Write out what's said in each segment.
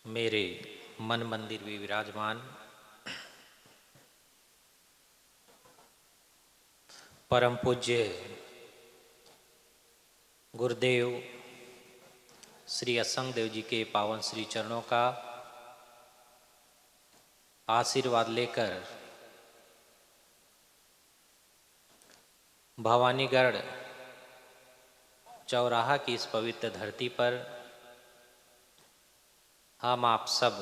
मेरे मन मंदिर में विराजमान परम पूज्य गुरुदेव श्री असंग देव जी के पावन श्री चरणों का आशीर्वाद लेकर भवानीगढ़ चौराहा की इस पवित्र धरती पर हम आप सब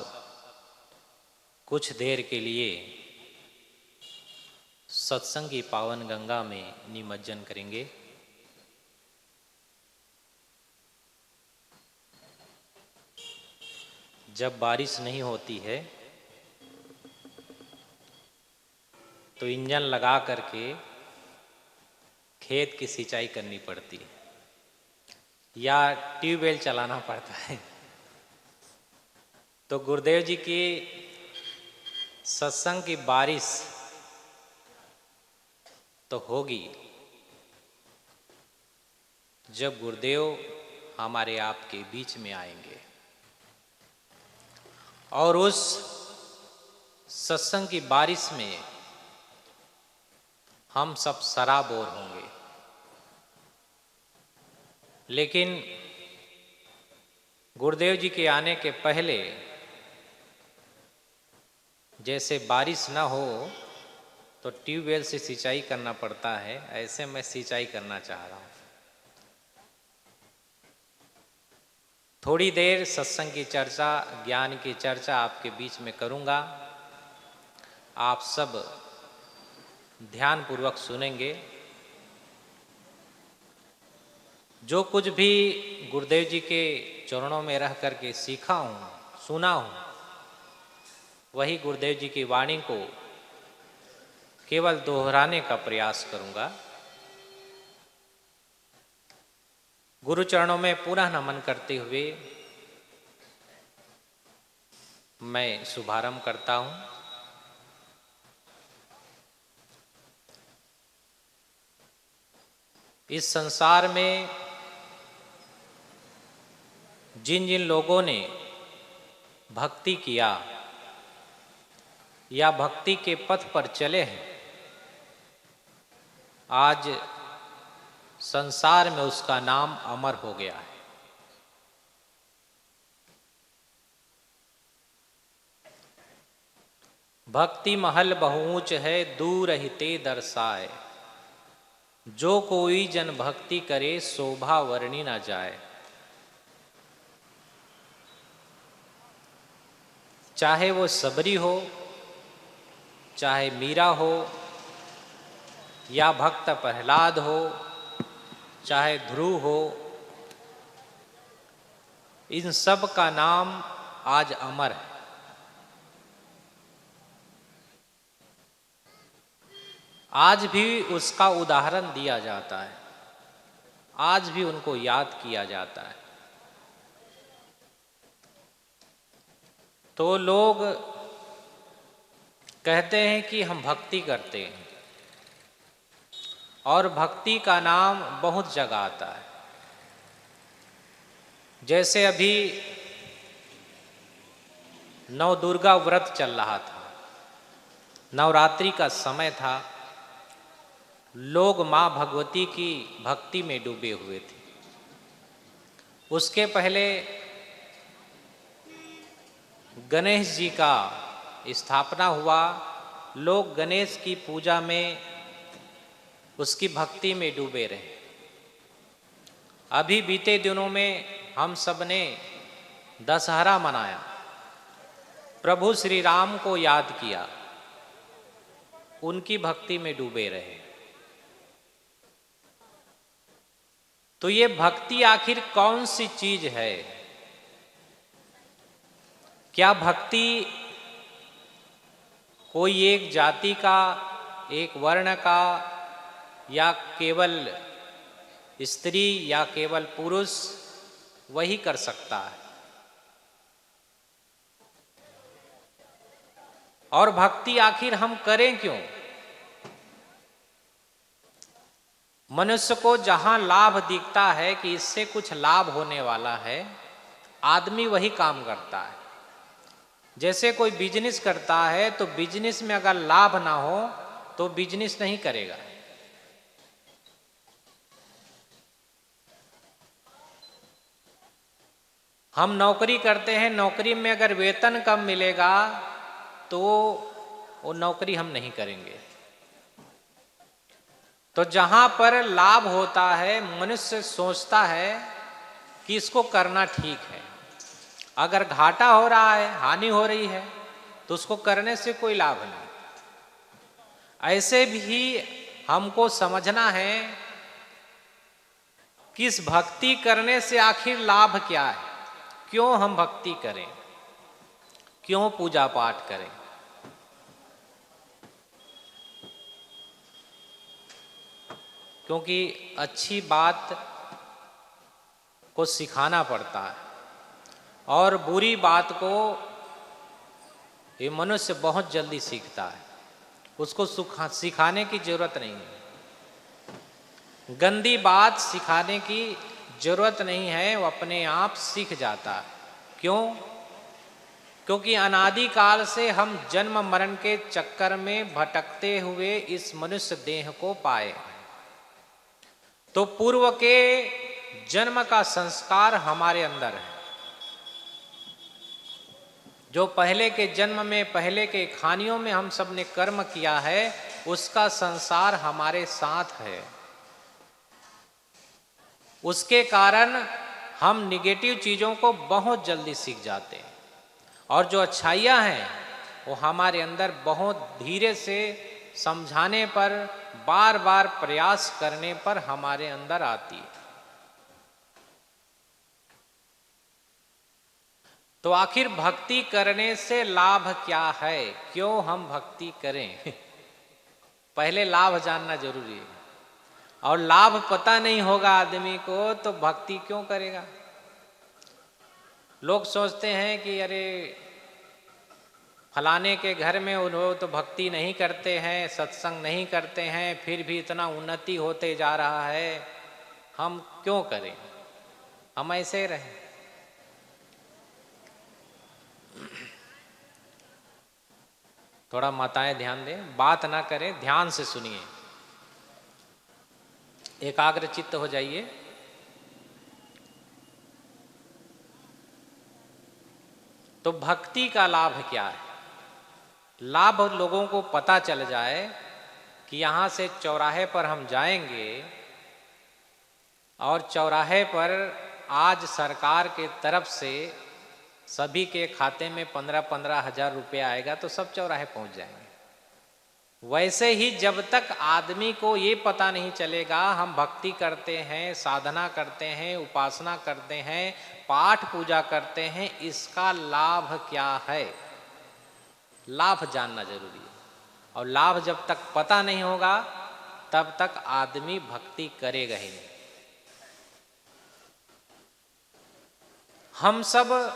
कुछ देर के लिए सत्संग की पावन गंगा में निमज्जन करेंगे। जब बारिश नहीं होती है तो इंजन लगा करके खेत की सिंचाई करनी पड़ती है या ट्यूबवेल चलाना पड़ता है। तो गुरुदेव जी की सत्संग की बारिश तो होगी जब गुरुदेव हमारे आपके बीच में आएंगे और उस सत्संग की बारिश में हम सब सराबोर होंगे। लेकिन गुरुदेव जी के आने के पहले जैसे बारिश ना हो तो ट्यूबवेल से सिंचाई करना पड़ता है, ऐसे मैं सिंचाई करना चाह रहा हूँ। थोड़ी देर सत्संग की चर्चा, ज्ञान की चर्चा आपके बीच में करूँगा। आप सब ध्यान पूर्वक सुनेंगे। जो कुछ भी गुरुदेव जी के चरणों में रह करके सीखा हूँ, सुना हूँ, वही गुरुदेव जी की वाणी को केवल दोहराने का प्रयास करूँगा। गुरु चरणों में पुनः नमन करते हुए मैं शुभारंभ करता हूँ। इस संसार में जिन जिन लोगों ने भक्ति किया या भक्ति के पथ पर चले हैं, आज संसार में उसका नाम अमर हो गया है। भक्ति महल बहुऊंच है, दूर हिते दर्शाए, जो कोई जन भक्ति करे शोभा वर्णी न जाए। चाहे वो सबरी हो, चाहे मीरा हो, या भक्त प्रहलाद हो, चाहे ध्रुव हो, इन सब का नाम आज अमर है। आज भी उसका उदाहरण दिया जाता है, आज भी उनको याद किया जाता है। तो लोग कहते हैं कि हम भक्ति करते हैं और भक्ति का नाम बहुत जगह आता है। जैसे अभी नवदुर्गा व्रत चल रहा था, नवरात्रि का समय था, लोग माँ भगवती की भक्ति में डूबे हुए थे। उसके पहले गणेश जी का स्थापना हुआ, लोग गणेश की पूजा में, उसकी भक्ति में डूबे रहे। अभी बीते दिनों में हम सब ने दशहरा मनाया, प्रभु श्री राम को याद किया, उनकी भक्ति में डूबे रहे। तो ये भक्ति आखिर कौन सी चीज है? क्या भक्ति कोई एक जाति का, एक वर्ण का, या केवल स्त्री या केवल पुरुष वही कर सकता है? और भक्ति आखिर हम करें क्यों? मनुष्य को जहां लाभ दिखता है कि इससे कुछ लाभ होने वाला है, आदमी वही काम करता है। जैसे कोई बिजनेस करता है तो बिजनेस में अगर लाभ ना हो तो बिजनेस नहीं करेगा। हम नौकरी करते हैं, नौकरी में अगर वेतन कम मिलेगा तो वो नौकरी हम नहीं करेंगे। तो जहां पर लाभ होता है मनुष्य सोचता है कि इसको करना ठीक है। अगर घाटा हो रहा है, हानि हो रही है, तो उसको करने से कोई लाभ नहीं। ऐसे भी हमको समझना है कि इस भक्ति करने से आखिर लाभ क्या है, क्यों हम भक्ति करें, क्यों पूजा पाठ करें। क्योंकि अच्छी बात को सिखाना पड़ता है और बुरी बात को ये मनुष्य बहुत जल्दी सीखता है, उसको सिखाने की जरूरत नहीं है। गंदी बात सिखाने की जरूरत नहीं है, वो अपने आप सीख जाता है। क्यों? क्योंकि अनादिकाल से हम जन्म मरण के चक्कर में भटकते हुए इस मनुष्य देह को पाए। तो पूर्व के जन्म का संस्कार हमारे अंदर है। जो पहले के जन्म में, पहले के खानियों में हम सब ने कर्म किया है, उसका संसार हमारे साथ है। उसके कारण हम निगेटिव चीजों को बहुत जल्दी सीख जाते हैं और जो अच्छाइयां हैं वो हमारे अंदर बहुत धीरे से समझाने पर, बार बार प्रयास करने पर हमारे अंदर आती है। तो आखिर भक्ति करने से लाभ क्या है, क्यों हम भक्ति करें? पहले लाभ जानना जरूरी है। और लाभ पता नहीं होगा आदमी को तो भक्ति क्यों करेगा? लोग सोचते हैं कि अरे फलाने के घर में उन्होंने तो भक्ति नहीं करते हैं, सत्संग नहीं करते हैं, फिर भी इतना उन्नति होते जा रहा है, हम क्यों करें, हम ऐसे रहें। थोड़ा माताएं ध्यान दें, बात ना करें, ध्यान से सुनिए, एकाग्र चित्त हो जाइए। तो भक्ति का लाभ क्या है? लाभ लोगों को पता चल जाए कि यहाँ से चौराहे पर हम जाएंगे और चौराहे पर आज सरकार के तरफ से सभी के खाते में 15-15 हजार रुपया आएगा तो सब चौराहे पहुंच जाएंगे। वैसे ही जब तक आदमी को ये पता नहीं चलेगा हम भक्ति करते हैं, साधना करते हैं, उपासना करते हैं, पाठ पूजा करते हैं, इसका लाभ क्या है, लाभ जानना जरूरी है। और लाभ जब तक पता नहीं होगा तब तक आदमी भक्ति करेगा ही नहीं। हम सब,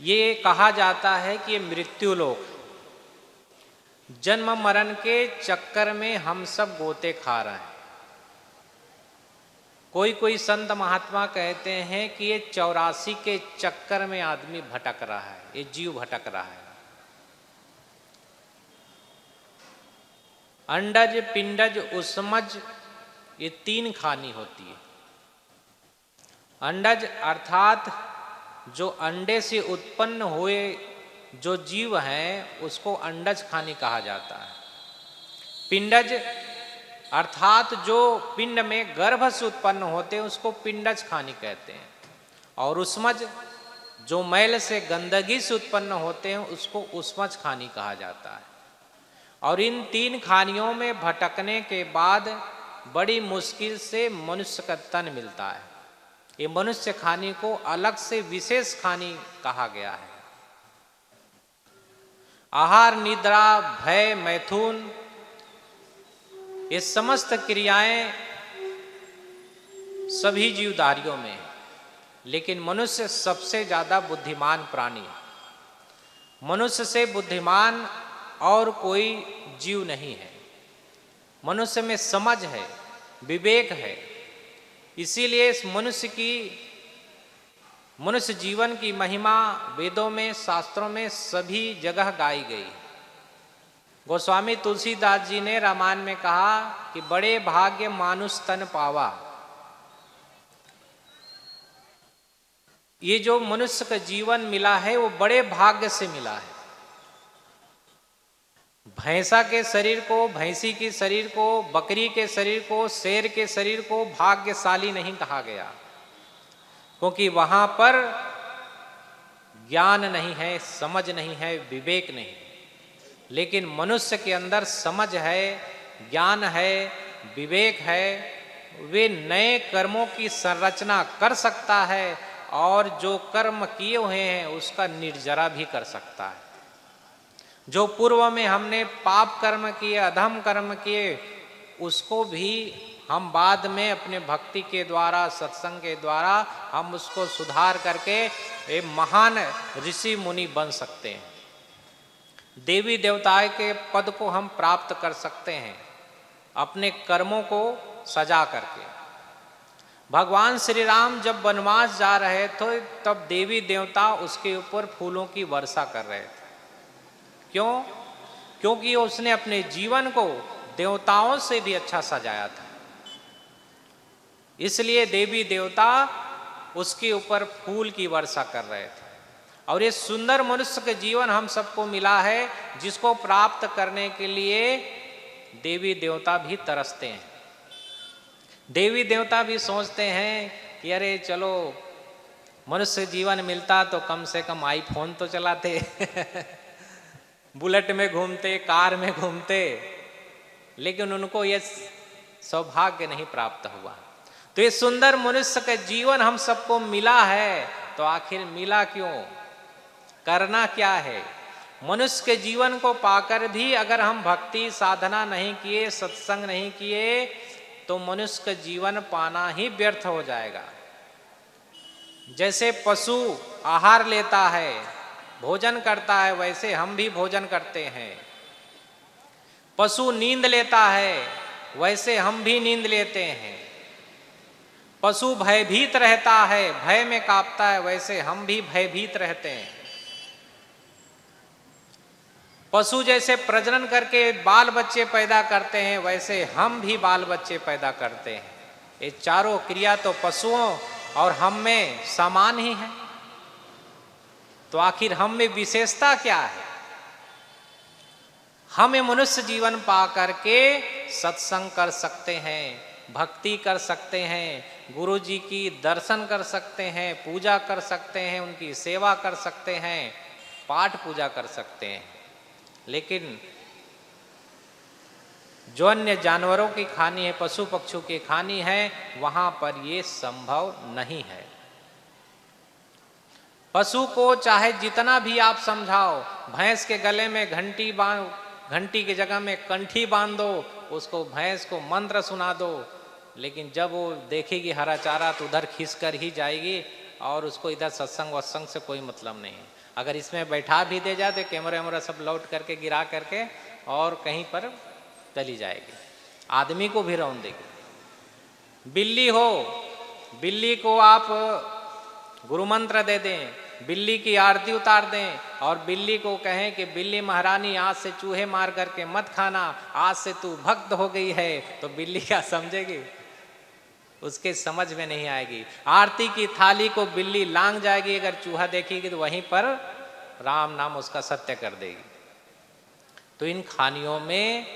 ये कहा जाता है कि मृत्यु लोक, जन्म मरण के चक्कर में हम सब गोते खा रहे हैं। कोई कोई संत महात्मा कहते हैं कि ये 84 के चक्कर में आदमी भटक रहा है, ये जीव भटक रहा है। अंडज, पिंडज, उष्मज, ये 3 खानी होती है। अंडज अर्थात जो अंडे से उत्पन्न हुए जो जीव हैं उसको अंडज खानी कहा जाता है। पिंडज अर्थात जो पिंड में गर्भ से उत्पन्न होते हैं उसको पिंडज खानी कहते हैं। और उष्मज जो मैल से, गंदगी से उत्पन्न होते हैं उसको उष्मज खानी कहा जाता है। और इन 3 खानियों में भटकने के बाद बड़ी मुश्किल से मनुष्य का तन मिलता है। ये मनुष्य खानी को अलग से विशेष खानी कहा गया है। आहार, निद्रा, भय, मैथुन, ये समस्त क्रियाएं सभी जीवधारियों में है, लेकिन मनुष्य सबसे ज्यादा बुद्धिमान प्राणी है। मनुष्य से बुद्धिमान और कोई जीव नहीं है। मनुष्य में समझ है, विवेक है, इसीलिए इस मनुष्य की मनुष्य जीवन की महिमा वेदों में, शास्त्रों में सभी जगह गाई गई। गोस्वामी तुलसीदास जी ने रामायण में कहा कि बड़े भाग्य मानुष तन पावा। ये जो मनुष्य का जीवन मिला है वो बड़े भाग्य से मिला है। भैंसा के शरीर को, भैंसी के शरीर को, बकरी के शरीर को, शेर के शरीर को भाग्यशाली नहीं कहा गया, क्योंकि वहां पर ज्ञान नहीं है, समझ नहीं है, विवेक नहीं। लेकिन मनुष्य के अंदर समझ है, ज्ञान है, विवेक है, वे नए कर्मों की संरचना कर सकता है और जो कर्म किए हुए हैं उसका निर्जरा भी कर सकता है। जो पूर्व में हमने पाप कर्म किए, अधम कर्म किए, उसको भी हम बाद में अपने भक्ति के द्वारा, सत्संग के द्वारा हम उसको सुधार करके एक महान ऋषि मुनि बन सकते हैं। देवी देवताओं के पद को हम प्राप्त कर सकते हैं अपने कर्मों को सजा करके। भगवान श्री राम जब वनवास जा रहे थे तब देवी देवता उसके ऊपर फूलों की वर्षा कर रहे थे। क्यों? क्योंकि उसने अपने जीवन को देवताओं से भी अच्छा सजाया था, इसलिए देवी देवता उसके ऊपर फूल की वर्षा कर रहे थे। और ये सुंदर मनुष्य का जीवन हम सबको मिला है, जिसको प्राप्त करने के लिए देवी देवता भी तरसते हैं। देवी देवता भी सोचते हैं कि अरे चलो मनुष्य जीवन मिलता तो कम से कम आईफोन तो चलाते बुलेट में घूमते, कार में घूमते, लेकिन उनको ये सौभाग्य नहीं प्राप्त हुआ। तो ये सुंदर मनुष्य का जीवन हम सबको मिला है, तो आखिर मिला क्यों? करना क्या है? मनुष्य के जीवन को पाकर भी अगर हम भक्ति साधना नहीं किए, सत्संग नहीं किए, तो मनुष्य का जीवन पाना ही व्यर्थ हो जाएगा। जैसे पशु आहार लेता है, भोजन करता है, वैसे हम भी भोजन करते हैं। पशु नींद लेता है, वैसे हम भी नींद लेते हैं। पशु भयभीत रहता है, भय में कांपता है, वैसे हम भी भयभीत रहते हैं। पशु जैसे प्रजनन करके बाल बच्चे पैदा करते हैं, वैसे हम भी बाल बच्चे पैदा करते हैं। ये चारों क्रिया तो पशुओं और हम में समान ही है। तो आखिर हम में विशेषता क्या है? हमें मनुष्य जीवन पा करके सत्संग कर सकते हैं, भक्ति कर सकते हैं, गुरु जी की दर्शन कर सकते हैं, पूजा कर सकते हैं, उनकी सेवा कर सकते हैं, पाठ पूजा कर सकते हैं। लेकिन जो अन्य जानवरों की खानी है, पशु पक्षियों की खानी है, वहां पर ये संभव नहीं है। पशु को चाहे जितना भी आप समझाओ, भैंस के गले में घंटी की जगह में कंठी बांध दो, उसको भैंस को मंत्र सुना दो, लेकिन जब वो देखेगी हरा चारा तो उधर खिस कर ही जाएगी और उसको इधर सत्संग वत्संग से कोई मतलब नहीं है। अगर इसमें बैठा भी दे जाए तो कैमरा वैमरा सब लौट करके गिरा करके और कहीं पर चली जाएगी, आदमी को भी रौन देगी। बिल्ली हो, बिल्ली को आप गुरु मंत्र दे दें, बिल्ली की आरती उतार दें और बिल्ली को कहें कि बिल्ली महारानी आज से चूहे मार करके मत खाना, आज से तू भक्त हो गई है, तो बिल्ली क्या समझेगी? उसके समझ में नहीं आएगी। आरती की थाली को बिल्ली लांग जाएगी, अगर चूहा देखेगी तो वहीं पर राम नाम उसका सत्य कर देगी। तो इन खानियों में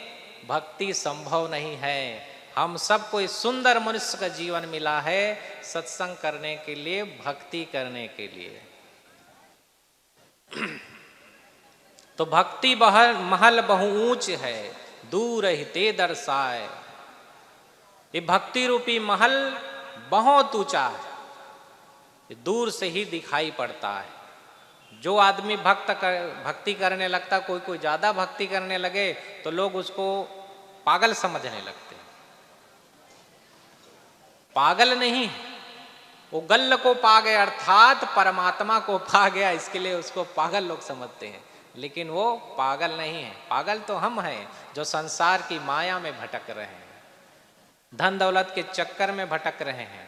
भक्ति संभव नहीं है। हम सबको इस सुंदर मनुष्य का जीवन मिला है सत्संग करने के लिए, भक्ति करने के लिए। तो भक्ति महल बहु ऊंच है, दूर हिते दर्शाए। ये भक्ति रूपी महल बहुत ऊंचा है, ये दूर से ही दिखाई पड़ता है। जो आदमी भक्ति करने लगता, कोई ज्यादा भक्ति करने लगे तो लोग उसको पागल समझने लगते। पागल नहीं, वो गल्ल को पा गया, अर्थात परमात्मा को पा गया, इसके लिए उसको पागल लोग समझते हैं। लेकिन वो पागल नहीं है। पागल तो हम हैं जो संसार की माया में भटक रहे हैं, धन दौलत के चक्कर में भटक रहे हैं,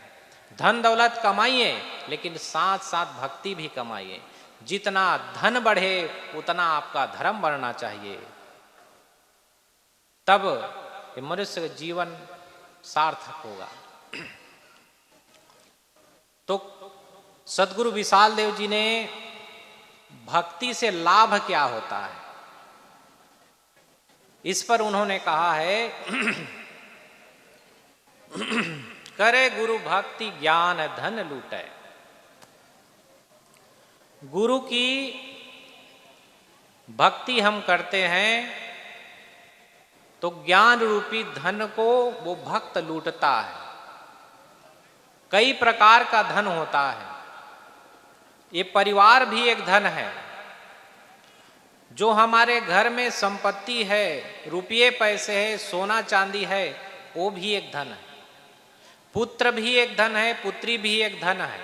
धन दौलत कमाइए, लेकिन साथ साथ भक्ति भी कमाइए। जितना धन बढ़े उतना आपका धर्म बढ़ना चाहिए, तब ये मनुष्य का जीवन सार्थक होगा। तो सदगुरु विशाल देव जी ने भक्ति से लाभ क्या होता है, इस पर उन्होंने कहा है करे गुरु भक्ति ज्ञान धन लूटे। गुरु की भक्ति हम करते हैं तो ज्ञान रूपी धन को वो भक्त लूटता है। कई प्रकार का धन होता है, ये परिवार भी एक धन है। जो हमारे घर में संपत्ति है, रुपये पैसे है, सोना चांदी है, वो भी एक धन है। पुत्र भी एक धन है, पुत्री भी एक धन है।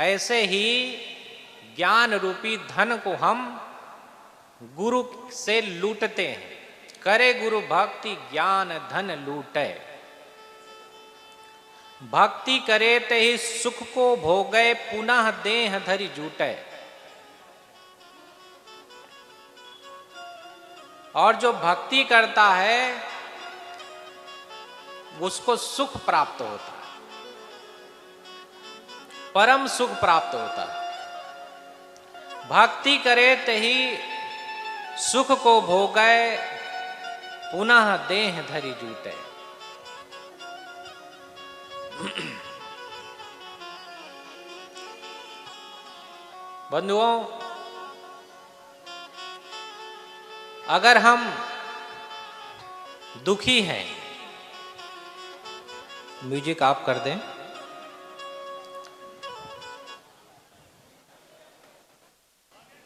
ऐसे ही ज्ञान रूपी धन को हम गुरु से लूटते हैं। करे गुरु भक्ति ज्ञान धन लूटे। भक्ति करे ते ही सुख को भोगे, पुनः देह धरि जूटे। और जो भक्ति करता है उसको सुख प्राप्त होता है, परम सुख प्राप्त होता है। भक्ति करे ते ही सुख को भोगे, पुनः देह धरि जूटे। बंधुओं, अगर हम दुखी हैं, म्यूजिक आप कर दें,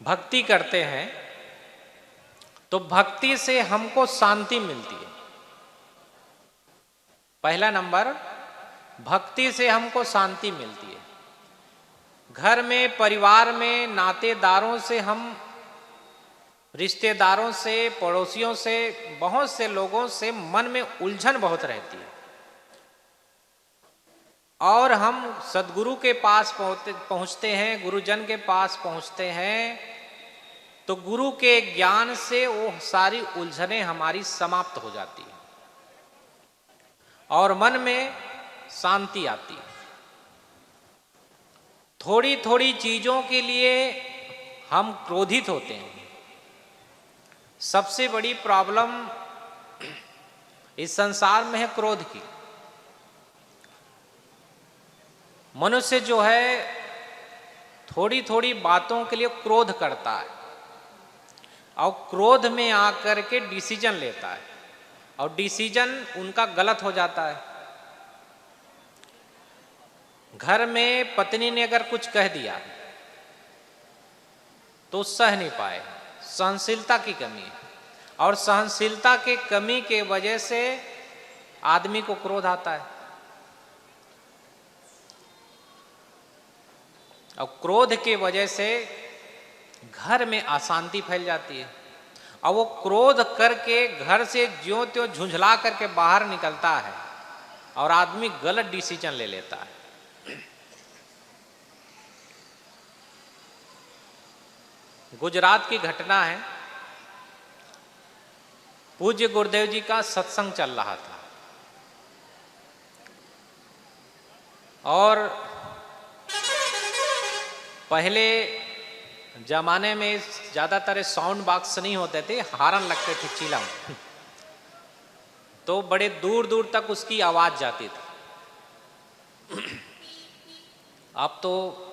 भक्ति करते हैं तो भक्ति से हमको शांति मिलती है। पहला नंबर, भक्ति से हमको शांति मिलती है। घर में, परिवार में, नातेदारों से, हम रिश्तेदारों से, पड़ोसियों से, बहुत से लोगों से मन में उलझन बहुत रहती है। और हम सदगुरु के पास पहुंचते हैं, गुरुजन के पास पहुंचते हैं, तो गुरु के ज्ञान से वो सारी उलझनें हमारी समाप्त हो जाती है और मन में शांति आती है। थोड़ी थोड़ी चीजों के लिए हम क्रोधित होते हैं। सबसे बड़ी प्रॉब्लम इस संसार में है क्रोध की। मनुष्य जो है थोड़ी थोड़ी बातों के लिए क्रोध करता है और क्रोध में आकर के डिसीजन लेता है और डिसीजन उनका गलत हो जाता है। घर में पत्नी ने अगर कुछ कह दिया तो सह नहीं पाए, सहनशीलता की कमी है और सहनशीलता के कमी के वजह से आदमी को क्रोध आता है और क्रोध के वजह से घर में अशांति फैल जाती है और वो क्रोध करके घर से ज्यों त्यों झुंझला करके बाहर निकलता है और आदमी गलत डिसीजन ले लेता है। गुजरात की घटना है, पूज्य गुरुदेव जी का सत्संग चल रहा था और पहले जमाने में ज्यादातर साउंड बॉक्स नहीं होते थे, हारन लगते थे चिलम, तो बड़े दूर दूर तक उसकी आवाज जाती थी। अब तो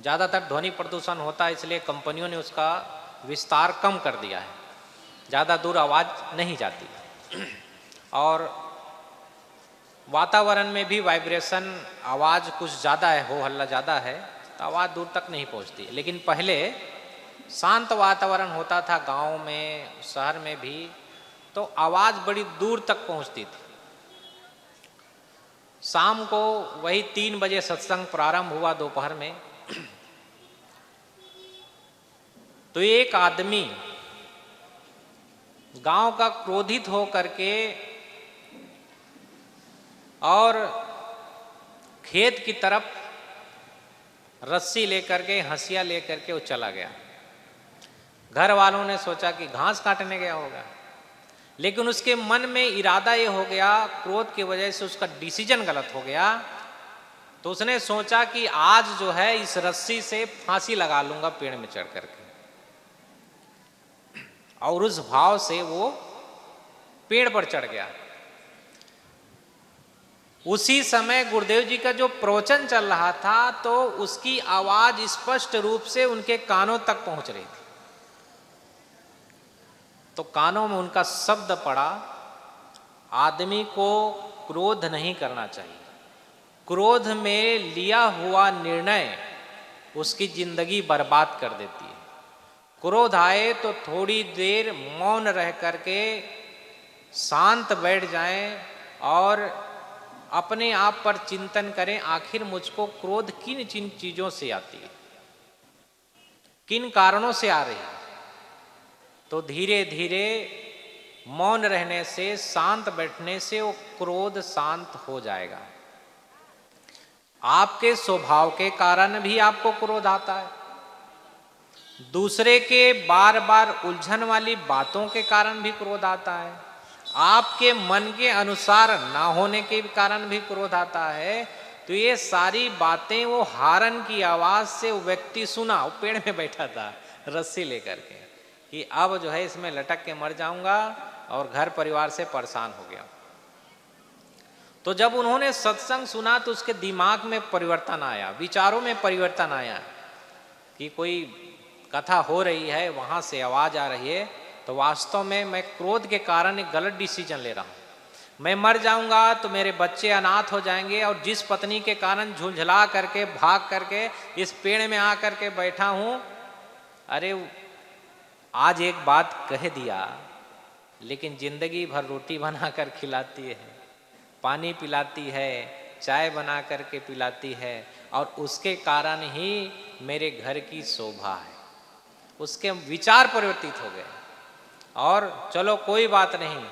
ज्यादातर ध्वनि प्रदूषण होता है, इसलिए कंपनियों ने उसका विस्तार कम कर दिया है, ज्यादा दूर आवाज नहीं जाती और वातावरण में भी वाइब्रेशन, आवाज कुछ ज्यादा है, हो हल्ला ज्यादा है तो आवाज दूर तक नहीं पहुंचती। लेकिन पहले शांत वातावरण होता था गांव में, शहर में भी, तो आवाज बड़ी दूर तक पहुंचती थी। शाम को वही 3 बजे सत्संग प्रारंभ हुआ दोपहर में, तो एक आदमी गांव का क्रोधित हो करके और खेत की तरफ रस्सी लेकर के, हंसिया लेकर के वो चला गया। घर वालों ने सोचा कि घास काटने गया होगा, लेकिन उसके मन में इरादा ये हो गया, क्रोध की वजह से उसका डिसीजन गलत हो गया। तो उसने सोचा कि आज जो है इस रस्सी से फांसी लगा लूंगा पेड़ में चढ़ करके, और उस भाव से वो पेड़ पर चढ़ गया। उसी समय गुरुदेव जी का जो प्रवचन चल रहा था तो उसकी आवाज स्पष्ट रूप से उनके कानों तक पहुंच रही थी। तो कानों में उनका शब्द पड़ा, आदमी को क्रोध नहीं करना चाहिए, क्रोध में लिया हुआ निर्णय उसकी जिंदगी बर्बाद कर देती है। क्रोध आए तो थोड़ी देर मौन रह करके शांत बैठ जाएं और अपने आप पर चिंतन करें, आखिर मुझको क्रोध किन किन चीजों से आती है, किन कारणों से आ रही है। तो धीरे धीरे मौन रहने से, शांत बैठने से वो क्रोध शांत हो जाएगा। आपके स्वभाव के कारण भी आपको क्रोध आता है, दूसरे के बार बार उलझन वाली बातों के कारण भी क्रोध आता है, आपके मन के अनुसार ना होने के कारण भी क्रोध आता है। तो ये सारी बातें वो हारन की आवाज से वो व्यक्ति सुना, वो पेड़ में बैठा था रस्सी लेकर के, कि अब जो है इसमें लटक के मर जाऊंगा, और घर परिवार से परेशान हो गया। तो जब उन्होंने सत्संग सुना तो उसके दिमाग में परिवर्तन आया, विचारों में परिवर्तन आया कि कोई कथा हो रही है, वहां से आवाज आ रही है, तो वास्तव में मैं क्रोध के कारण एक गलत डिसीजन ले रहा हूं। मैं मर जाऊंगा तो मेरे बच्चे अनाथ हो जाएंगे, और जिस पत्नी के कारण झुलझला करके भाग करके इस पेड़ में आकर के बैठा हूं, अरे आज एक बात कह दिया, लेकिन जिंदगी भर रोटी बना कर खिलाती है, पानी पिलाती है, चाय बना करके पिलाती है, और उसके कारण ही मेरे घर की शोभा है। उसके विचार परिवर्तित हो गए, और चलो कोई बात नहीं,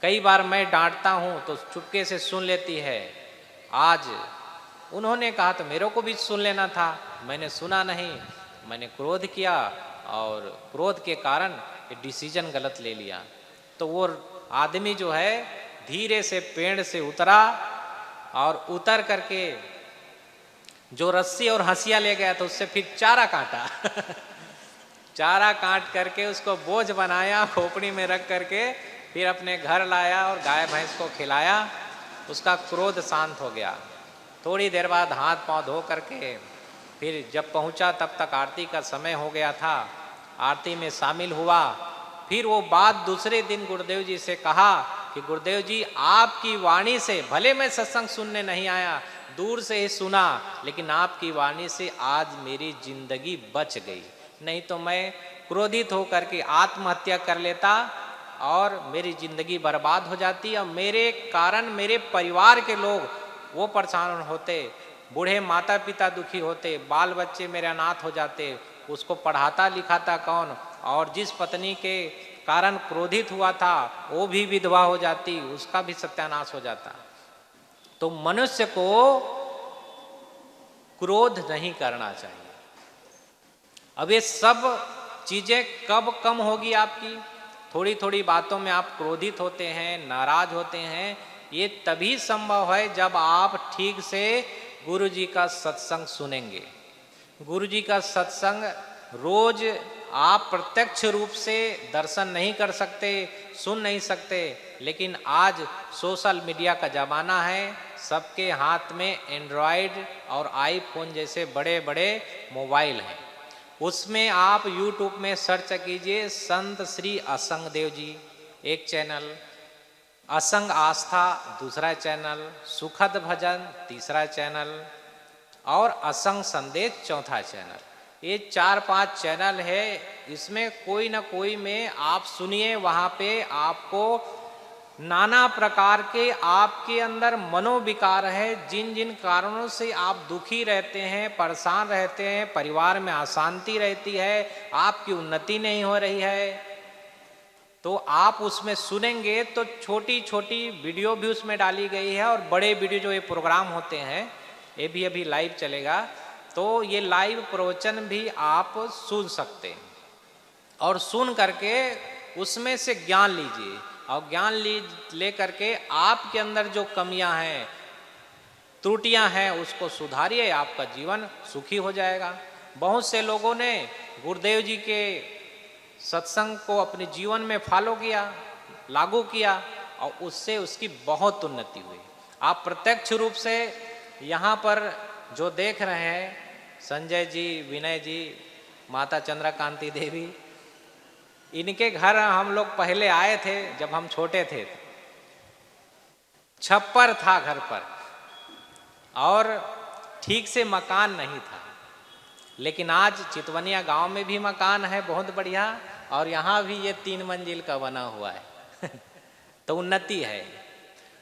कई बार मैं डांटता हूं तो चुपके से सुन लेती है, आज उन्होंने कहा तो मेरे को भी सुन लेना था, मैंने सुना नहीं, मैंने क्रोध किया, और क्रोध के कारण डिसीजन गलत ले लिया। तो वो आदमी जो है धीरे से पेड़ से उतरा, और उतर करके जो रस्सी और हंसिया ले गया तो उससे फिर चारा काटा चारा काट करके उसको बोझ बनाया, खोपड़ी में रख करके फिर अपने घर लाया और गाय भैंस को खिलाया। उसका क्रोध शांत हो गया। थोड़ी देर बाद हाथ पांव धो करके फिर जब पहुंचा तब तक आरती का समय हो गया था, आरती में शामिल हुआ। फिर वो बात दूसरे दिन गुरुदेव जी से कहा कि गुरुदेव जी आपकी वाणी से, भले मैं सत्संग सुनने नहीं आया, दूर से ही सुना, लेकिन आपकी वाणी से आज मेरी जिंदगी बच गई, नहीं तो मैं क्रोधित होकर के आत्महत्या कर लेता और मेरी जिंदगी बर्बाद हो जाती, और मेरे कारण मेरे परिवार के लोग वो परेशान होते, बूढ़े माता पिता दुखी होते, बाल बच्चे मेरे अनाथ हो जाते, उसको पढ़ाता लिखाता कौन, और जिस पत्नी के कारण क्रोधित हुआ था वो भी विधवा हो जाती, उसका भी सत्यानाश हो जाता। तो मनुष्य को क्रोध नहीं करना चाहिए। अब ये सब चीजें कब कम होगी आपकी? थोड़ी थोड़ी बातों में आप क्रोधित होते हैं, नाराज होते हैं, ये तभी संभव है जब आप ठीक से गुरु जी का सत्संग सुनेंगे। गुरु जी का सत्संग रोज आप प्रत्यक्ष रूप से दर्शन नहीं कर सकते, सुन नहीं सकते, लेकिन आज सोशल मीडिया का ज़माना है, सबके हाथ में एंड्रॉयड और आईफोन जैसे बड़े बड़े मोबाइल हैं। उसमें आप यूट्यूब में सर्च कीजिए संत श्री असंग देव जी एक चैनल, असंग आस्था दूसरा चैनल, सुखद भजन तीसरा चैनल, और असंग संदेश चौथा चैनल। ये 4-5 चैनल है, इसमें कोई ना कोई में आप सुनिए, वहाँ पे आपको नाना प्रकार के आपके अंदर मनोविकार है, जिन जिन कारणों से आप दुखी रहते हैं, परेशान रहते हैं, परिवार में अशांति रहती है, आपकी उन्नति नहीं हो रही है, तो आप उसमें सुनेंगे तो छोटी छोटी वीडियो भी उसमें डाली गई है, और बड़े वीडियो जो ये प्रोग्राम होते हैं ये भी अभी लाइव चलेगा, तो ये लाइव प्रवचन भी आप सुन सकते हैं। और सुन करके उसमें से ज्ञान लीजिए, और ज्ञान ले करके आपके अंदर जो कमियां हैं, त्रुटियां हैं, उसको सुधारिए, आपका जीवन सुखी हो जाएगा। बहुत से लोगों ने गुरुदेव जी के सत्संग को अपने जीवन में फॉलो किया, लागू किया, और उससे उसकी बहुत उन्नति हुई। आप प्रत्यक्ष रूप से यहाँ पर जो देख रहे हैं, संजय जी, विनय जी, माता चंद्रकांति देवी, इनके घर हम लोग पहले आए थे जब हम छोटे थे। छप्पर था घर पर और ठीक से मकान नहीं था, लेकिन आज चितवनिया गांव में भी मकान है बहुत बढ़िया, और यहाँ भी ये 3 मंजिल का बना हुआ है तो उन्नति है।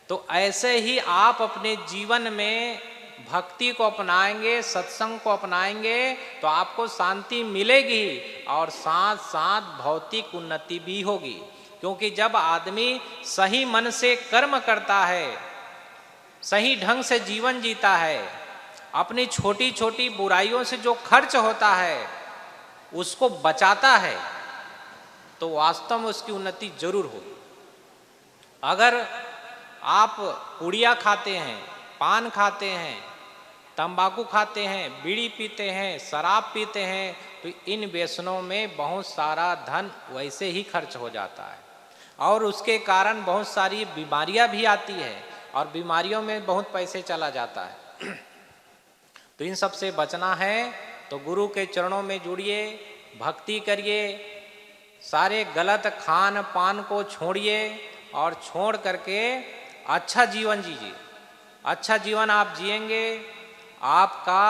तो ऐसे ही आप अपने जीवन में भक्ति को अपनाएंगे, सत्संग को अपनाएंगे, तो आपको शांति मिलेगी और साथ साथ भौतिक उन्नति भी होगी। क्योंकि जब आदमी सही मन से कर्म करता है, सही ढंग से जीवन जीता है, अपनी छोटी छोटी बुराइयों से जो खर्च होता है उसको बचाता है, तो वास्तव में उसकी उन्नति जरूर होगी। अगर आप पुड़िया खाते हैं, पान खाते हैं, तंबाकू खाते हैं, बीड़ी पीते हैं, शराब पीते हैं, तो इन व्यसनों में बहुत सारा धन वैसे ही खर्च हो जाता है, और उसके कारण बहुत सारी बीमारियां भी आती है, और बीमारियों में बहुत पैसे चला जाता है तो इन सब से बचना है तो गुरु के चरणों में जुड़िए, भक्ति करिए, सारे गलत खान पान को छोड़िए, और छोड़ करके अच्छा जीवन जीजिए। अच्छा जीवन आप जिएंगे, आपका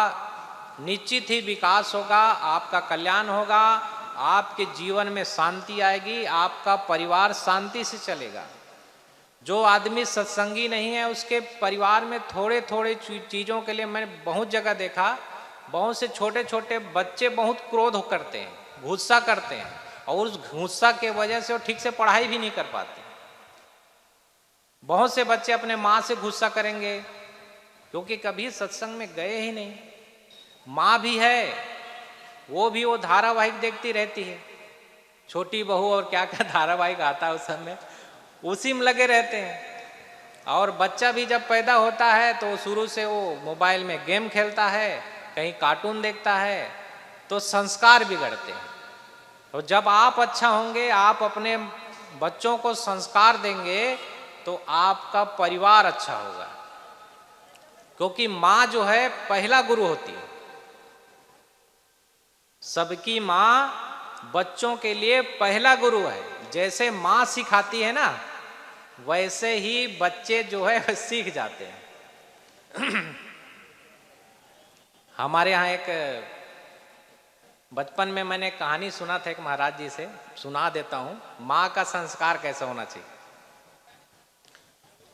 निश्चित ही विकास होगा, आपका कल्याण होगा, आपके जीवन में शांति आएगी, आपका परिवार शांति से चलेगा। जो आदमी सत्संगी नहीं है उसके परिवार में थोड़े थोड़े चीज़ों के लिए मैंने बहुत जगह देखा, बहुत से छोटे छोटे बच्चे बहुत क्रोध करते हैं, गुस्सा करते हैं, और उस गुस्सा के वजह से वो ठीक से पढ़ाई भी नहीं कर पाते। बहुत से बच्चे अपने माँ से गुस्सा करेंगे क्योंकि कभी सत्संग में गए ही नहीं। माँ भी है, वो धारावाहिक देखती रहती है, छोटी बहू और क्या क्या धारावाहिक आता है उस समय, उसी में लगे रहते हैं। और बच्चा भी जब पैदा होता है तो शुरू से वो मोबाइल में गेम खेलता है, कहीं कार्टून देखता है, तो संस्कार बिगड़ते हैं। तो जब आप अच्छा होंगे, आप अपने बच्चों को संस्कार देंगे, तो आपका परिवार अच्छा होगा। क्योंकि माँ जो है पहला गुरु होती है, सबकी माँ बच्चों के लिए पहला गुरु है। जैसे माँ सिखाती है ना, वैसे ही बच्चे जो है सीख जाते हैं हमारे यहाँ एक बचपन में मैंने कहानी सुना था एक महाराज जी से, सुना देता हूँ, माँ का संस्कार कैसा होना चाहिए।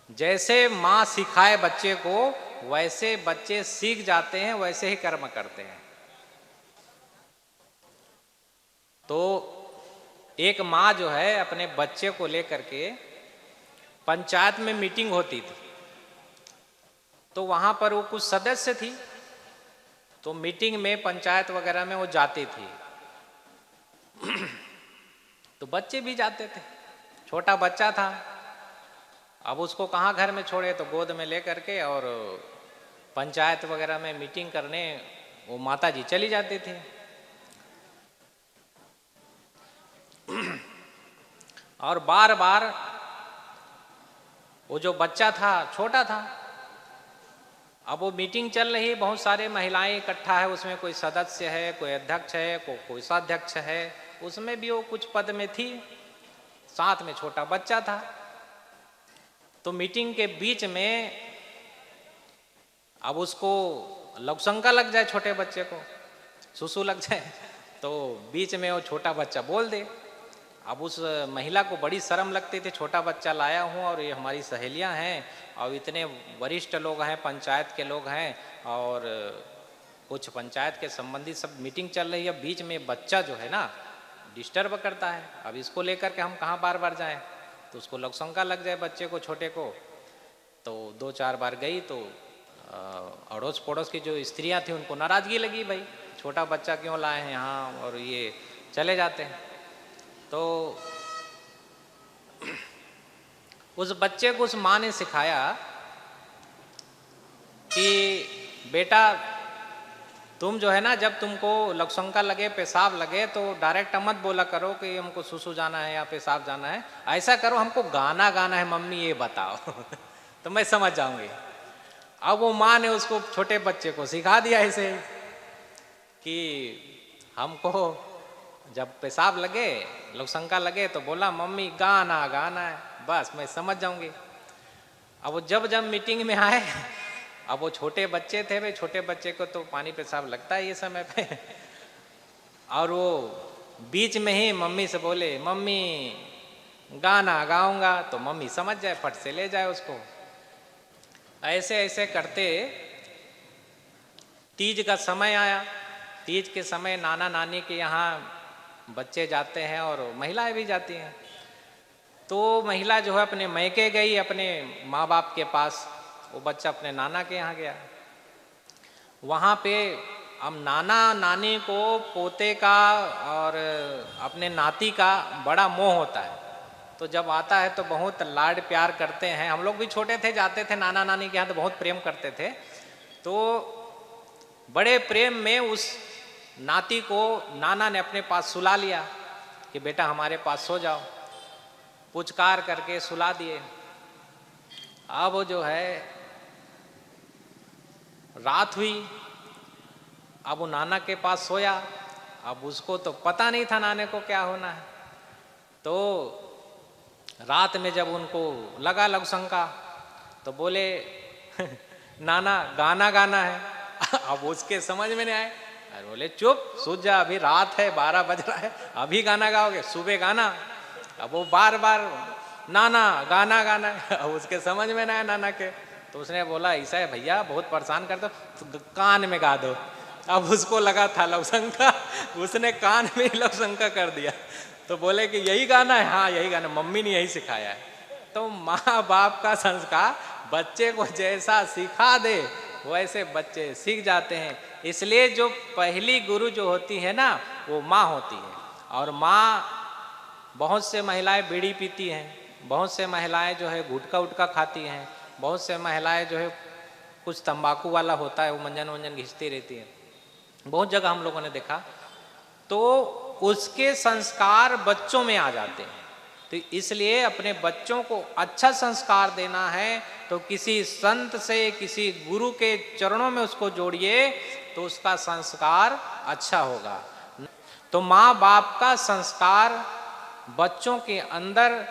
जैसे माँ सिखाए बच्चे को, वैसे बच्चे सीख जाते हैं, वैसे ही कर्म करते हैं। तो एक माँ जो है अपने बच्चे को लेकर के पंचायत में मीटिंग होती थी, तो वहां पर वो कुछ सदस्य थी, तो मीटिंग में पंचायत वगैरह में वो जाती थी तो बच्चे भी जाते थे, छोटा बच्चा था, अब उसको कहाँ घर में छोड़े, तो गोद में ले करके और पंचायत वगैरह में मीटिंग करने वो माता जी चली जाती थी और बार बार वो जो बच्चा था छोटा था, अब वो मीटिंग चल रही, बहुत सारे महिलाएं इकट्ठा है, उसमें कोई सदस्य है, कोई अध्यक्ष है, कोई कोषाध्यक्ष है, उसमें भी वो कुछ पद में थी, साथ में छोटा बच्चा था। तो मीटिंग के बीच में अब उसको लघुशंका लग जाए, छोटे बच्चे को सुसु लग जाए, तो बीच में वो छोटा बच्चा बोल दे। अब उस महिला को बड़ी शर्म लगती थी, छोटा बच्चा लाया हूँ और ये हमारी सहेलियाँ हैं और इतने वरिष्ठ लोग हैं, पंचायत के लोग हैं और कुछ पंचायत के संबंधी सब मीटिंग चल रही है, बीच में बच्चा जो है ना डिस्टर्ब करता है। अब इसको लेकर के हम कहाँ बार बार जाएं, तो उसको लघुशंका लग जाए बच्चे को, छोटे को। तो 2-4 बार गई तो अड़ोस पड़ोस की जो स्त्रियां थी उनको नाराजगी लगी, भाई छोटा बच्चा क्यों लाए हैं यहाँ, और ये चले जाते हैं। तो उस बच्चे को उस माँ ने सिखाया कि बेटा तुम जो है ना, जब तुमको लघुशंका लगे, पेशाब लगे, तो डायरेक्ट मत बोला करो कि हमको सुसु जाना है या पेशाब जाना है। ऐसा करो, हमको गाना गाना है मम्मी, ये बताओ तो मैं समझ जाऊंगी। अब वो माँ ने उसको, छोटे बच्चे को सिखा दिया ऐसे कि हमको जब पेशाब लगे, लघुशंका लगे, तो बोला मम्मी गाना गाना है, बस मैं समझ जाऊंगी। अब वो जब जब मीटिंग में आए, अब वो छोटे बच्चे थे, भाई छोटे बच्चे को तो पानी पेशाब लगता है ये समय पे और वो बीच में ही मम्मी से बोले मम्मी गाना गाऊंगा, तो मम्मी समझ जाए, फट से ले जाए उसको। ऐसे ऐसे करते तीज का समय आया। तीज के समय नाना नानी के यहाँ बच्चे जाते हैं और महिलाएं भी जाती हैं। तो महिला जो है अपने मैके गई, अपने माँ बाप के पास, वो बच्चा अपने नाना के यहाँ गया। वहाँ पे अब नाना नानी को पोते का और अपने नाती का बड़ा मोह होता है। तो जब आता है तो बहुत लाड प्यार करते हैं। हम लोग भी छोटे थे, जाते थे नाना नानी के यहाँ, तो बहुत प्रेम करते थे। तो बड़े प्रेम में उस नाती को नाना ने अपने पास सुला लिया कि बेटा हमारे पास सो जाओ, पुचकार करके सुला दिए। अब वो जो है रात हुई, अब वो नाना के पास सोया। अब उसको तो पता नहीं था नाने को क्या होना है। तो रात में जब उनको लगा लघुशंका तो बोले नाना गाना गाना है। अब उसके समझ में नहीं आए। अरे बोले चुप, सूझ जा, अभी रात है, 12 बज रहा है, अभी गाना गाओगे, सुबह गाना। अब वो बार बार नाना गाना गाना है। अब उसके समझ में ना आया नाना के। तो उसने बोला ऐसा है भैया, बहुत परेशान कर दो, तो कान में गा दो। अब उसको लगा था लघुशंका, उसने कान में लघुशंका कर दिया। तो बोले कि यही गाना है, हाँ यही गाना, मम्मी ने यही सिखाया है। तो माँ बाप का संस्कार बच्चे को जैसा सिखा दे वैसे बच्चे सीख जाते हैं। इसलिए जो पहली गुरु जो होती है ना, वो माँ होती है। और माँ, बहुत से महिलाएं बीड़ी पीती हैं, बहुत से महिलाएं जो है गुटखा उटका खाती हैं, बहुत से महिलाएं जो है कुछ तंबाकू वाला होता है वो मंजन वंजन घिसती रहती है, बहुत जगह हम लोगों ने देखा। तो उसके संस्कार बच्चों में आ जाते हैं। तो इसलिए अपने बच्चों को अच्छा संस्कार देना है तो किसी संत से, किसी गुरु के चरणों में उसको जोड़िए, तो उसका संस्कार अच्छा होगा। तो माँ बाप का संस्कार बच्चों के अंदर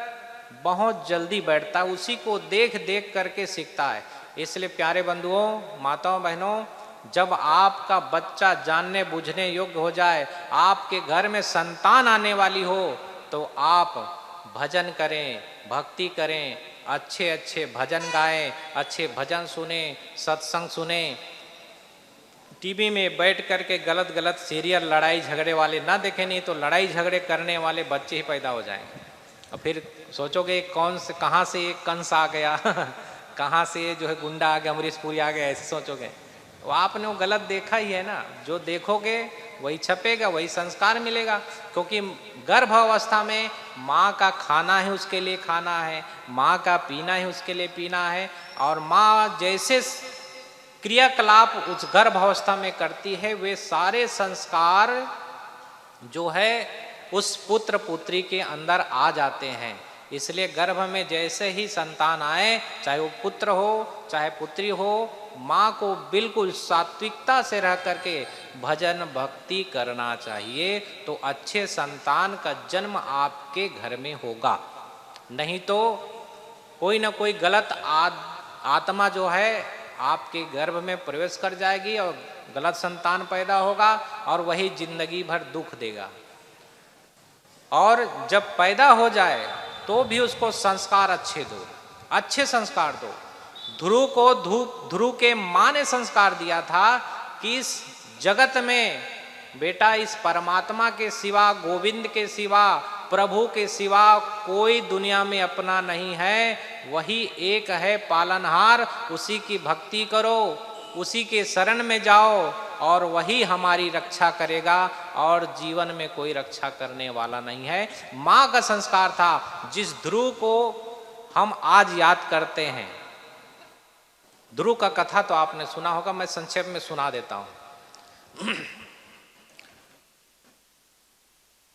बहुत जल्दी बैठता है, उसी को देख देख करके सीखता है। इसलिए प्यारे बंधुओं, माताओं, बहनों, जब आपका बच्चा जानने बूझने योग्य हो जाए, आपके घर में संतान आने वाली हो, तो आप भजन करें, भक्ति करें, अच्छे अच्छे भजन गाएं, अच्छे भजन सुने, सत्संग सुने। टीवी में बैठ करके गलत गलत सीरियल लड़ाई झगड़े वाले ना देखें, नहीं तो लड़ाई झगड़े करने वाले बच्चे ही पैदा हो जाएंगे। और फिर सोचोगे कौन से, कहाँ से ये कंस आ गया कहाँ से जो है गुंडा आ गया, अमरीश पुरी आ गया, ऐसे सोचोगे। तो आपने वो गलत देखा ही है ना। जो देखोगे वही छपेगा, वही संस्कार मिलेगा। क्योंकि गर्भ अवस्था में माँ का खाना ही उसके लिए खाना है, माँ का पीना ही उसके लिए पीना है। और माँ जैसे क्रियाकलाप उस गर्भ अवस्था में करती है, वे सारे संस्कार जो है उस पुत्र पुत्री के अंदर आ जाते हैं। इसलिए गर्भ में जैसे ही संतान आए, चाहे वो पुत्र हो चाहे पुत्री हो, माँ को बिल्कुल सात्विकता से रह करके भजन भक्ति करना चाहिए, तो अच्छे संतान का जन्म आपके घर में होगा। नहीं तो कोई ना कोई गलत आत्मा जो है आपके गर्भ में प्रवेश कर जाएगी और गलत संतान पैदा होगा और वही जिंदगी भर दुख देगा। और जब पैदा हो जाए तो भी उसको संस्कार अच्छे दो, अच्छे संस्कार दो। ध्रुव को ध्रुव के माँ ने संस्कार दिया था कि इस जगत में बेटा इस परमात्मा के सिवा, गोविंद के सिवा, प्रभु के सिवा कोई दुनिया में अपना नहीं है, वही एक है पालनहार, उसी की भक्ति करो, उसी के शरण में जाओ और वही हमारी रक्षा करेगा और जीवन में कोई रक्षा करने वाला नहीं है। माँ का संस्कार था जिस ध्रुव को हम आज याद करते हैं। ध्रुव का कथा तो आपने सुना होगा, मैं संक्षेप में सुना देता हूं।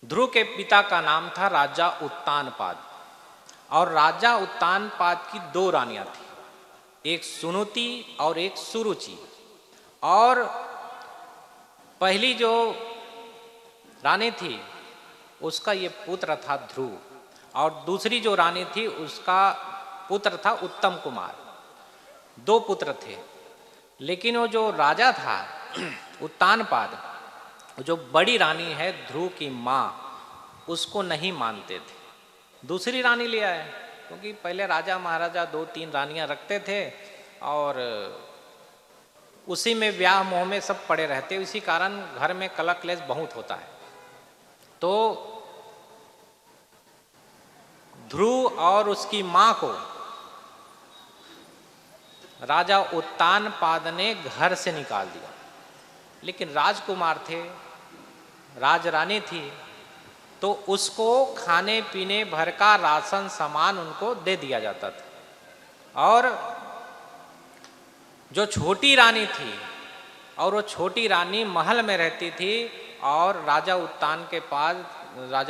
ध्रुव के पिता का नाम था राजा उत्तानपाद और राजा उत्तानपाद की 2 रानियां थी, एक सुनुति और एक सुरुचि। और पहली जो रानी थी उसका ये पुत्र था ध्रुव और दूसरी जो रानी थी उसका पुत्र था उत्तम कुमार। 2 पुत्र थे, लेकिन वो जो राजा था उत्तानपाद, जो बड़ी रानी है ध्रुव की माँ, उसको नहीं मानते थे। दूसरी रानी ले आए, क्योंकि पहले राजा महाराजा 2-3 रानियां रखते थे और उसी में ब्याह मोह में सब पड़े रहते, इसी कारण घर में कलह क्लेश बहुत होता है। तो ध्रुव और उसकी माँ को राजा उत्तानपाद ने घर से निकाल दिया। लेकिन राजकुमार थे, राजरानी थी, तो उसको खाने पीने भर का राशन सामान उनको दे दिया जाता था। और जो छोटी रानी थी, और वो छोटी रानी महल में रहती थी और राजा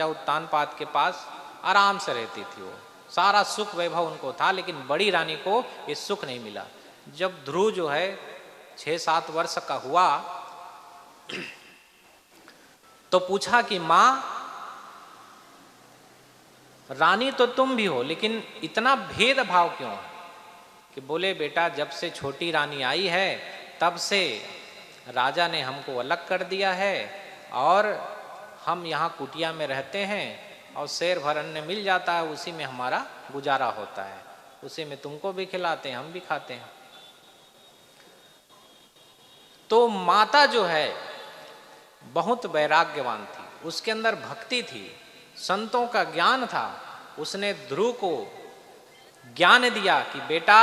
उत्तानपाद के पास आराम से रहती थी। वो सारा सुख वैभव उनको था, लेकिन बड़ी रानी को ये सुख नहीं मिला। जब ध्रुव जो है 6-7 वर्ष का हुआ तो पूछा कि माँ, रानी तो तुम भी हो, लेकिन इतना भेदभाव क्यों है? कि बोले बेटा, जब से छोटी रानी आई है तब से राजा ने हमको अलग कर दिया है और हम यहाँ कुटिया में रहते हैं और शेर भर अन्न मिल जाता है, उसी में हमारा गुजारा होता है, उसी में तुमको भी खिलाते हैं, हम भी खाते हैं। तो माता जो है बहुत वैराग्यवान थी, उसके अंदर भक्ति थी, संतों का ज्ञान था। उसने ध्रुव को ज्ञान दिया कि बेटा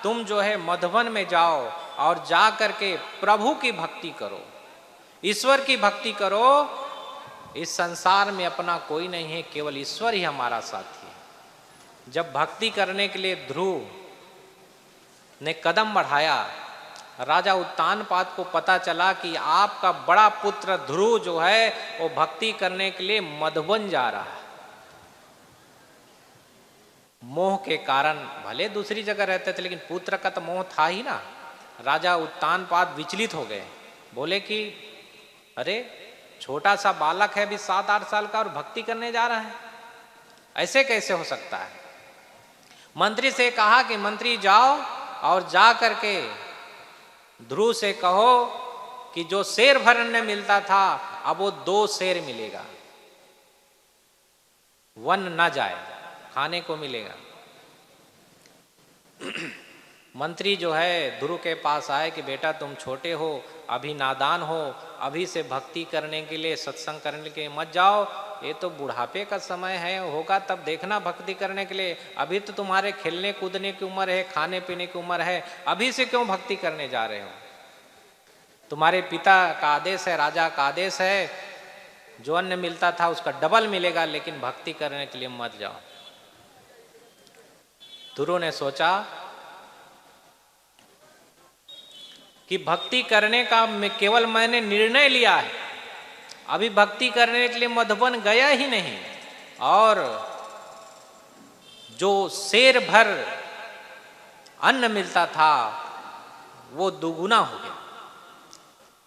तुम जो है मधुवन में जाओ और जा करके प्रभु की भक्ति करो, ईश्वर की भक्ति करो। इस संसार में अपना कोई नहीं है, केवल ईश्वर ही हमारा साथी है। जब भक्ति करने के लिए ध्रुव ने कदम बढ़ाया, राजा उत्तानपाद को पता चला कि आपका बड़ा पुत्र ध्रुव जो है वो भक्ति करने के लिए मधुवन जा रहा है। मोह के कारण, भले दूसरी जगह रहते थे लेकिन पुत्र का तो मोह था ही ना। राजा उत्तानपाद विचलित हो गए, बोले कि अरे छोटा सा बालक है, अभी 7-8 साल का, और भक्ति करने जा रहा है, ऐसे कैसे हो सकता है। मंत्री से कहा कि मंत्री जाओ और जा करके ध्रुव से कहो कि जो शेर भर अन्न मिलता था अब वो 2 शेर मिलेगा, वन न जाए, खाने को मिलेगा। मंत्री जो है ध्रुव के पास आए कि बेटा तुम छोटे हो, अभी नादान हो, अभी से भक्ति करने के लिए, सत्संग करने के लिए मत जाओ, ये तो बुढ़ापे का समय है, होगा तब देखना भक्ति करने के लिए, अभी तो तुम्हारे खेलने कूदने की उम्र है, खाने पीने की उम्र है, अभी से क्यों भक्ति करने जा रहे हो। तुम्हारे पिता का आदेश है, राजा का आदेश है, जो अन्न मिलता था उसका डबल मिलेगा, लेकिन भक्ति करने के लिए मत जाओ। ध्रुव ने सोचा कि भक्ति करने का केवल मैंने निर्णय लिया है, अभी भक्ति करने के लिए मधुबन गया ही नहीं, और जो शेर भर अन्न मिलता था वो दुगुना हो गया।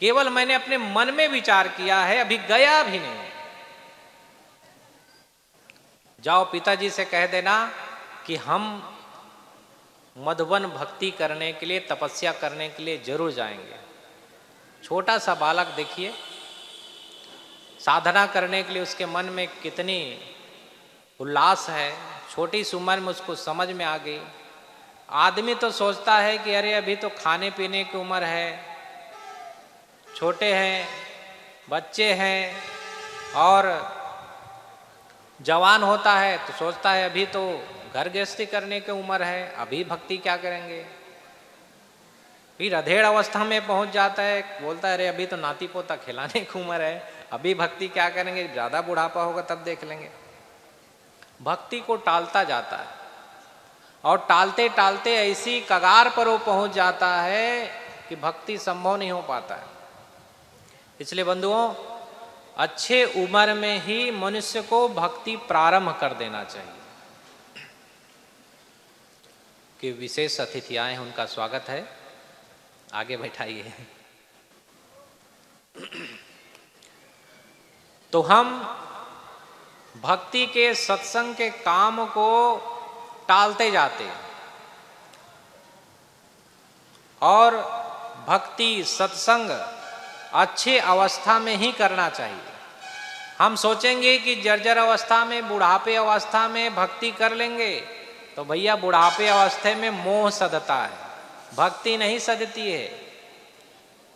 केवल मैंने अपने मन में विचार किया है, अभी गया भी नहीं। जाओ पिताजी से कह देना कि हम मधुबन भक्ति करने के लिए, तपस्या करने के लिए जरूर जाएंगे। छोटा सा बालक देखिए, साधना करने के लिए उसके मन में कितनी उल्लास है, छोटी सी उम्र में उसको समझ में आ गई। आदमी तो सोचता है कि अरे अभी तो खाने पीने की उम्र है, छोटे हैं, बच्चे हैं और जवान होता है तो सोचता है अभी तो घर गृहस्थी करने की उम्र है, अभी भक्ति क्या करेंगे। फिर अधेड़ अवस्था में पहुंच जाता है, बोलता है अरे अभी तो नाती पोता खिलाने की उम्र है, अभी भक्ति क्या करेंगे, ज़्यादा बुढ़ापा होगा तब देख लेंगे। भक्ति को टालता जाता है और टालते टालते ऐसी कगार पर वो पहुंच जाता है कि भक्ति संभव नहीं हो पाता है। इसलिए बंधुओं, अच्छे उम्र में ही मनुष्य को भक्ति प्रारंभ कर देना चाहिए। कि विशेष अतिथि आए हैं, उनका स्वागत है, आगे बैठाइए। तो हम भक्ति के सत्संग के काम को टालते जाते और भक्ति सत्संग अच्छे अवस्था में ही करना चाहिए। हम सोचेंगे कि जर्जर अवस्था में, बुढ़ापे अवस्था में भक्ति कर लेंगे, तो भैया बुढ़ापे अवस्था में मोह सधता है, भक्ति नहीं सधती है।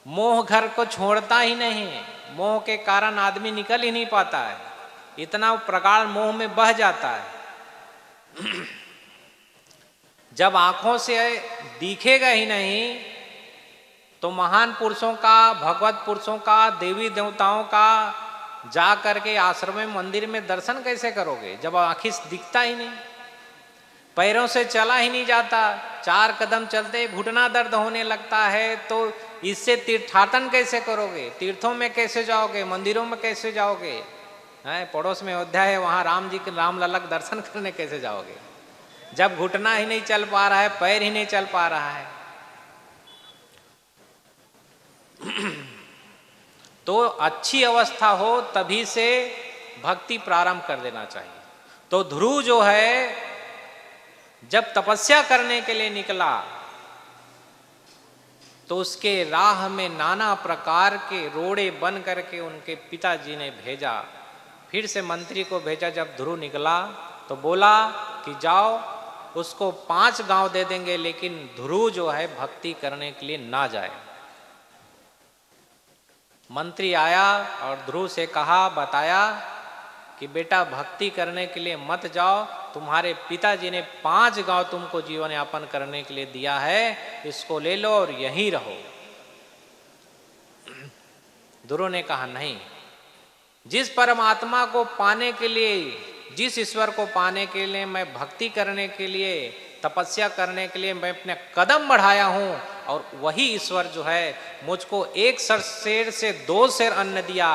मोह घर को छोड़ता ही नहीं, मोह के कारण आदमी निकल ही नहीं पाता है, इतना प्रगाढ़ मोह में बह जाता है। जब आंखों से दिखेगा ही नहीं तो महान पुरुषों का, भगवत पुरुषों का, देवी देवताओं का जा करके आश्रम में, मंदिर में दर्शन कैसे करोगे जब आंखी दिखता ही नहीं, पैरों से चला ही नहीं जाता, 4 कदम चलते घुटना दर्द होने लगता है, तो इससे तीर्थाटन कैसे करोगे, तीर्थों में कैसे जाओगे, मंदिरों में कैसे जाओगे। पड़ोस में अयोध्या है, वहां राम जी के रामलला के दर्शन करने कैसे जाओगे जब घुटना ही नहीं चल पा रहा है, पैर ही नहीं चल पा रहा है। तो अच्छी अवस्था हो तभी से भक्ति प्रारंभ कर देना चाहिए। तो ध्रुव जो है जब तपस्या करने के लिए निकला तो उसके राह में नाना प्रकार के रोड़े बन करके उनके पिताजी ने भेजा। फिर से मंत्री को भेजा। जब ध्रुव निकला तो बोला कि जाओ, उसको 5 गांव दे देंगे, लेकिन ध्रुव जो है भक्ति करने के लिए ना जाए। मंत्री आया और ध्रुव से कहा, बताया कि बेटा भक्ति करने के लिए मत जाओ, तुम्हारे पिताजी ने 5 गांव तुमको जीवन यापन करने के लिए दिया है, इसको ले लो और यहीं रहो। ध्रुव ने कहा नहीं, जिस परमात्मा को पाने के लिए, जिस ईश्वर को पाने के लिए मैं भक्ति करने के लिए, तपस्या करने के लिए मैं अपने कदम बढ़ाया हूं, और वही ईश्वर जो है मुझको 1 शेर से 2 शेर अन्न दिया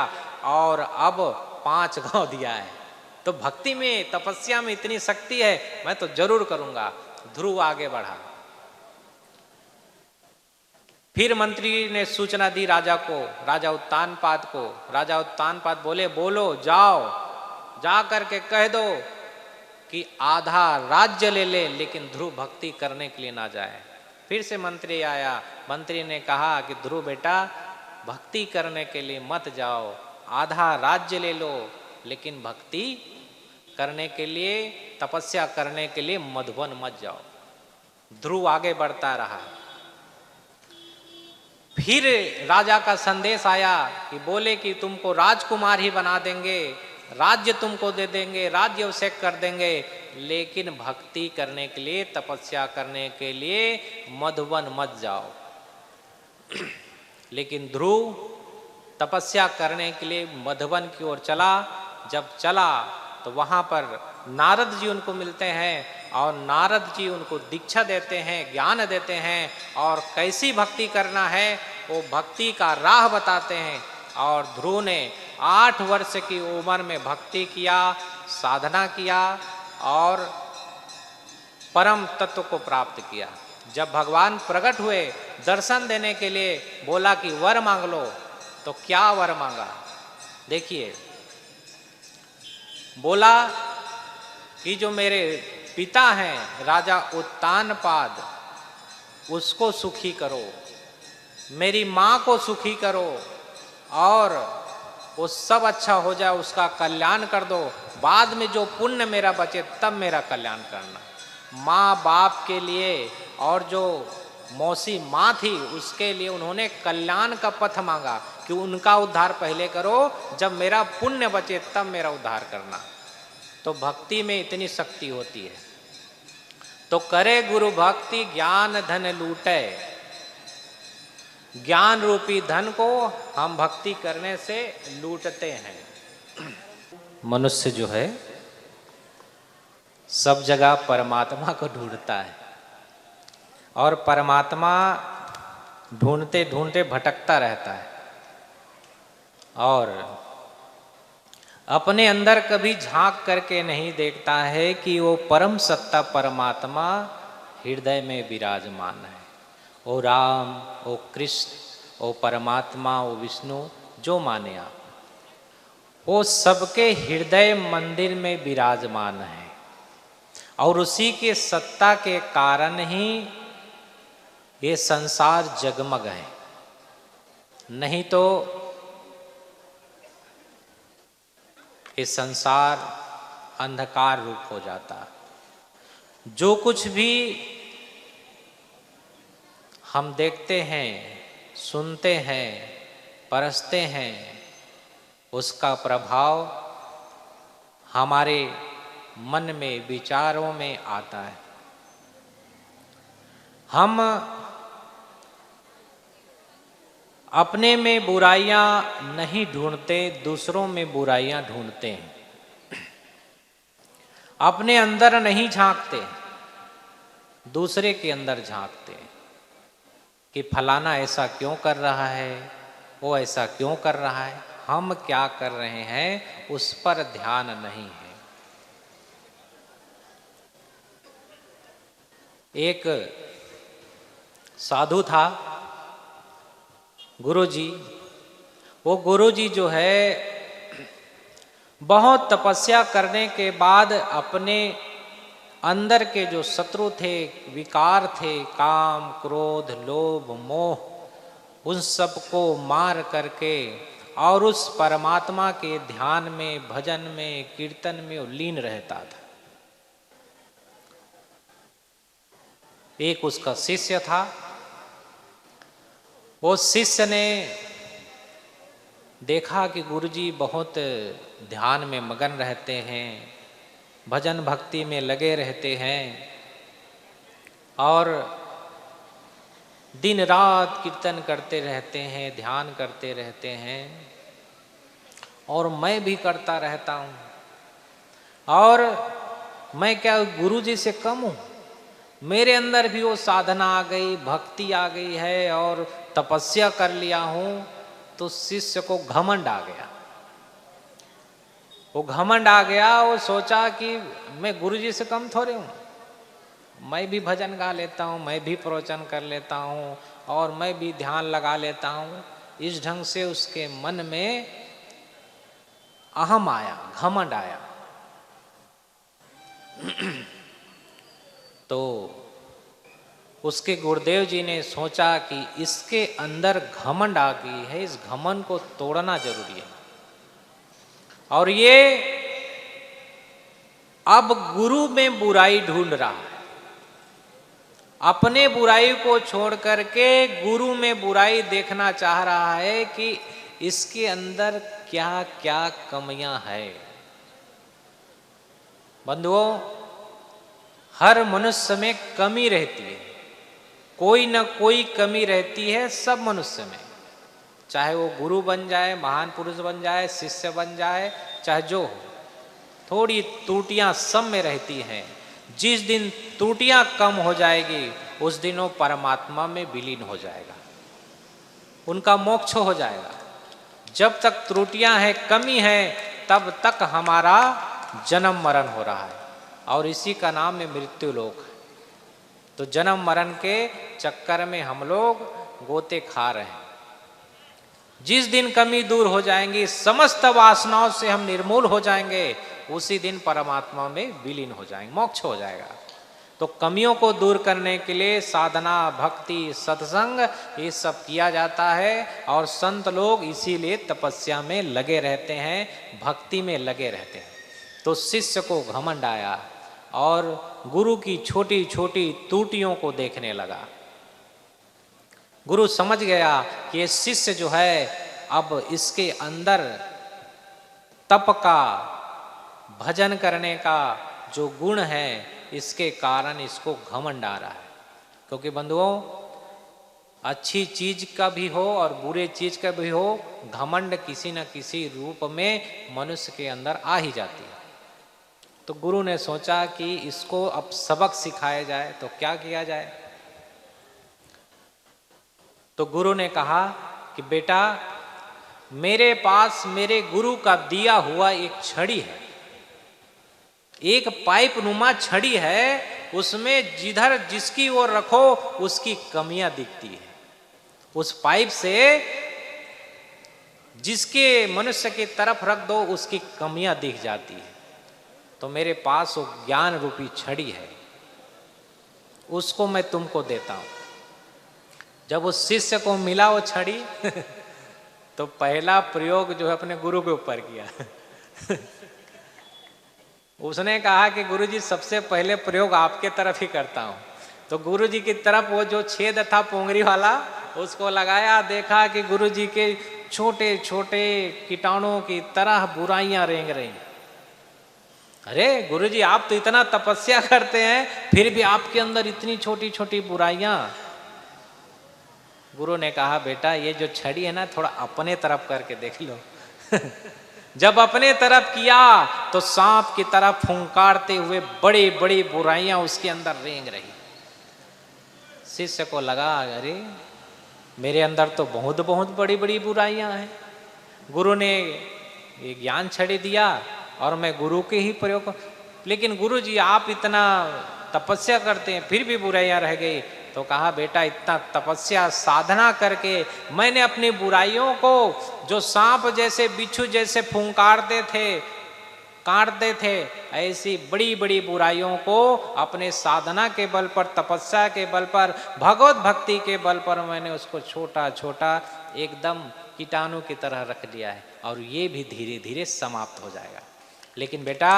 और अब 5 गांव दिया है, तो भक्ति में, तपस्या में इतनी शक्ति है, मैं तो जरूर करूंगा। ध्रुव आगे बढ़ा। फिर मंत्री ने सूचना दी राजा को, राजा उत्तानपाद को। राजा उत्तानपाद बोले, बोलो, जाओ, जा करके कह दो कि आधा राज्य ले ले, लेकिन ध्रुव भक्ति करने के लिए ना जाए। फिर से मंत्री आया। मंत्री ने कहा कि ध्रुव बेटा भक्ति करने के लिए मत जाओ, आधा राज्य ले लो, लेकिन भक्ति करने के लिए, तपस्या करने के लिए मधुबन मत जाओ। ध्रुव आगे बढ़ता रहा। फिर राजा का संदेश आया कि बोले कि तुमको राजकुमार ही बना देंगे, राज्य तुमको दे देंगे, राज्य अभिषेक कर देंगे, लेकिन भक्ति करने के लिए, तपस्या करने के लिए मधुबन मत जाओ। लेकिन ध्रुव तपस्या करने के लिए मधुबन की ओर चला। जब चला तो वहां पर नारद जी उनको मिलते हैं और नारद जी उनको दीक्षा देते हैं, ज्ञान देते हैं, और कैसी भक्ति करना है वो भक्ति का राह बताते हैं। और ध्रुव ने 8 वर्ष की उम्र में भक्ति किया, साधना किया और परम तत्व को प्राप्त किया। जब भगवान प्रकट हुए दर्शन देने के लिए, बोला कि वर मांग लो, तो क्या वर मांगा देखिए। बोला कि जो मेरे पिता हैं राजा उत्तानपाद, उसको सुखी करो, मेरी माँ को सुखी करो, और वो सब अच्छा हो जाए, उसका कल्याण कर दो, बाद में जो पुण्य मेरा बचे तब मेरा कल्याण करना। माँ बाप के लिए और जो मौसी माँ थी उसके लिए उन्होंने कल्याण का पथ मांगा कि उनका उद्धार पहले करो, जब मेरा पुण्य बचे तब मेरा उद्धार करना। तो भक्ति में इतनी शक्ति होती है। तो करे गुरु भक्ति ज्ञान धन लूटे, ज्ञान रूपी धन को हम भक्ति करने से लूटते हैं। मनुष्य जो है सब जगह परमात्मा को ढूंढता है और परमात्मा ढूंढते ढूंढते भटकता रहता है और अपने अंदर कभी झांक करके नहीं देखता है कि वो परम सत्ता परमात्मा हृदय में विराजमान है। ओ राम, ओ कृष्ण, ओ परमात्मा, ओ विष्णु, जो माने आप, वो सबके हृदय मंदिर में विराजमान है और उसी के सत्ता के कारण ही ये संसार जगमग है। नहीं तो ये संसार अंधकार रूप हो जाता। जो कुछ भी हम देखते हैं, सुनते हैं, परखते हैं, उसका प्रभाव हमारे मन में, विचारों में आता है। हम अपने में बुराइयां नहीं ढूंढते, दूसरों में बुराइयां ढूंढते हैं। अपने अंदर नहीं झांकते, दूसरे के अंदर झांकते हैं कि फलाना ऐसा क्यों कर रहा है, वो ऐसा क्यों कर रहा है, हम क्या कर रहे हैं उस पर ध्यान नहीं है। एक साधु था, गुरुजी। वो गुरुजी जो है बहुत तपस्या करने के बाद अपने अंदर के जो शत्रु थे, विकार थे, काम, क्रोध, लोभ, मोह, उन सब को मार करके और उस परमात्मा के ध्यान में, भजन में, कीर्तन में लीन रहता था। एक उसका शिष्य था। वो शिष्य ने देखा कि गुरुजी बहुत ध्यान में मगन रहते हैं, भजन भक्ति में लगे रहते हैं और दिन रात कीर्तन करते रहते हैं, ध्यान करते रहते हैं, और मैं भी करता रहता हूँ, और मैं क्या गुरुजी से कम हूँ? मेरे अंदर भी वो साधना आ गई, भक्ति आ गई है और तपस्या कर लिया हूँ। तो शिष्य को घमंड आ गया। वो घमंड आ गया, वो सोचा कि मैं गुरुजी से कम थोड़े हूँ, मैं भी भजन गा लेता हूँ, मैं भी प्रवचन कर लेता हूँ और मैं भी ध्यान लगा लेता हूँ। इस ढंग से उसके मन में अहम आया, घमंड आया। तो उसके गुरुदेव जी ने सोचा कि इसके अंदर घमंड आ गई है, इस घमंड को तोड़ना जरूरी है। और ये अब गुरु में बुराई ढूंढ रहा है, अपने बुराई को छोड़ करके गुरु में बुराई देखना चाह रहा है कि इसके अंदर क्या क्या कमियां है। बंधुओं, हर मनुष्य में कमी रहती है, कोई न कोई कमी रहती है सब मनुष्य में। चाहे वो गुरु बन जाए, महान पुरुष बन जाए, शिष्य बन जाए, चाहे जो हो, थोड़ी त्रुटियां सब में रहती हैं। जिस दिन त्रुटियां कम हो जाएगी उस दिन वो परमात्मा में विलीन हो जाएगा, उनका मोक्ष हो जाएगा। जब तक त्रुटियां हैं, कमी है, तब तक हमारा जन्म मरण हो रहा है और इसी का नाम है मृत्यु लोक है। तो जन्म मरण के चक्कर में हम लोग गोते खा रहे हैं। जिस दिन कमी दूर हो जाएंगी, समस्त वासनाओं से हम निर्मूल हो जाएंगे, उसी दिन परमात्मा में विलीन हो जाएंगे, मोक्ष हो जाएगा। तो कमियों को दूर करने के लिए साधना, भक्ति, सत्संग, ये सब किया जाता है और संत लोग इसीलिए तपस्या में लगे रहते हैं, भक्ति में लगे रहते हैं। तो शिष्य को घमंड आया और गुरु की छोटी छोटी त्रुटियों को देखने लगा। गुरु समझ गया कि ये शिष्य जो है अब इसके अंदर तप का, भजन करने का जो गुण है, इसके कारण इसको घमंड आ रहा है। क्योंकि बंधुओं, अच्छी चीज का भी हो और बुरे चीज का भी हो, घमंड किसी न किसी रूप में मनुष्य के अंदर आ ही जाती है। तो गुरु ने सोचा कि इसको अब सबक सिखाया जाए, तो क्या किया जाए। तो गुरु ने कहा कि बेटा, मेरे पास मेरे गुरु का दिया हुआ एक छड़ी है, एक पाइप नुमा छड़ी है, उसमें जिधर जिसकी ओर रखो उसकी कमियां दिखती है। उस पाइप से जिसके मनुष्य की तरफ रख दो उसकी कमियां दिख जाती है। तो मेरे पास वो ज्ञान रूपी छड़ी है, उसको मैं तुमको देता हूं। जब उस शिष्य को मिला वो छड़ी तो पहला प्रयोग जो है अपने गुरु के ऊपर किया उसने कहा कि गुरुजी, सबसे पहले प्रयोग आपके तरफ ही करता हूं। तो गुरुजी की तरफ वो जो छेद था पोंगरी वाला, उसको लगाया, देखा कि गुरुजी के छोटे छोटे कीटाणुओं की तरह बुराइयां रेंग रही। अरे गुरुजी, आप तो इतना तपस्या करते हैं, फिर भी आपके अंदर इतनी छोटी छोटी बुराइयां। गुरु ने कहा, बेटा ये जो छड़ी है ना, थोड़ा अपने तरफ करके देख लो जब अपने तरफ किया तो सांप की तरह फुंकारते हुए बड़ी बड़ी बुराइयां उसके अंदर रेंग रही। शिष्य को लगा, अरे मेरे अंदर तो बहुत बहुत बड़ी बड़ी बुराइयां हैं। गुरु ने ये ज्ञान छड़ी दिया और मैं गुरु के ही प्रयोग, लेकिन गुरु जी आप इतना तपस्या करते हैं फिर भी बुराइयां रह गई। तो कहा, बेटा इतना तपस्या साधना करके मैंने अपनी बुराइयों को, जो सांप जैसे बिच्छू जैसे फुंकारते थे, काटते थे, ऐसी बड़ी बड़ी बुराइयों को अपने साधना के बल पर, तपस्या के बल पर, भगवत भक्ति के बल पर मैंने उसको छोटा छोटा एकदम कीटाणु की तरह रख लिया है, और ये भी धीरे धीरे समाप्त हो जाएगा। लेकिन बेटा,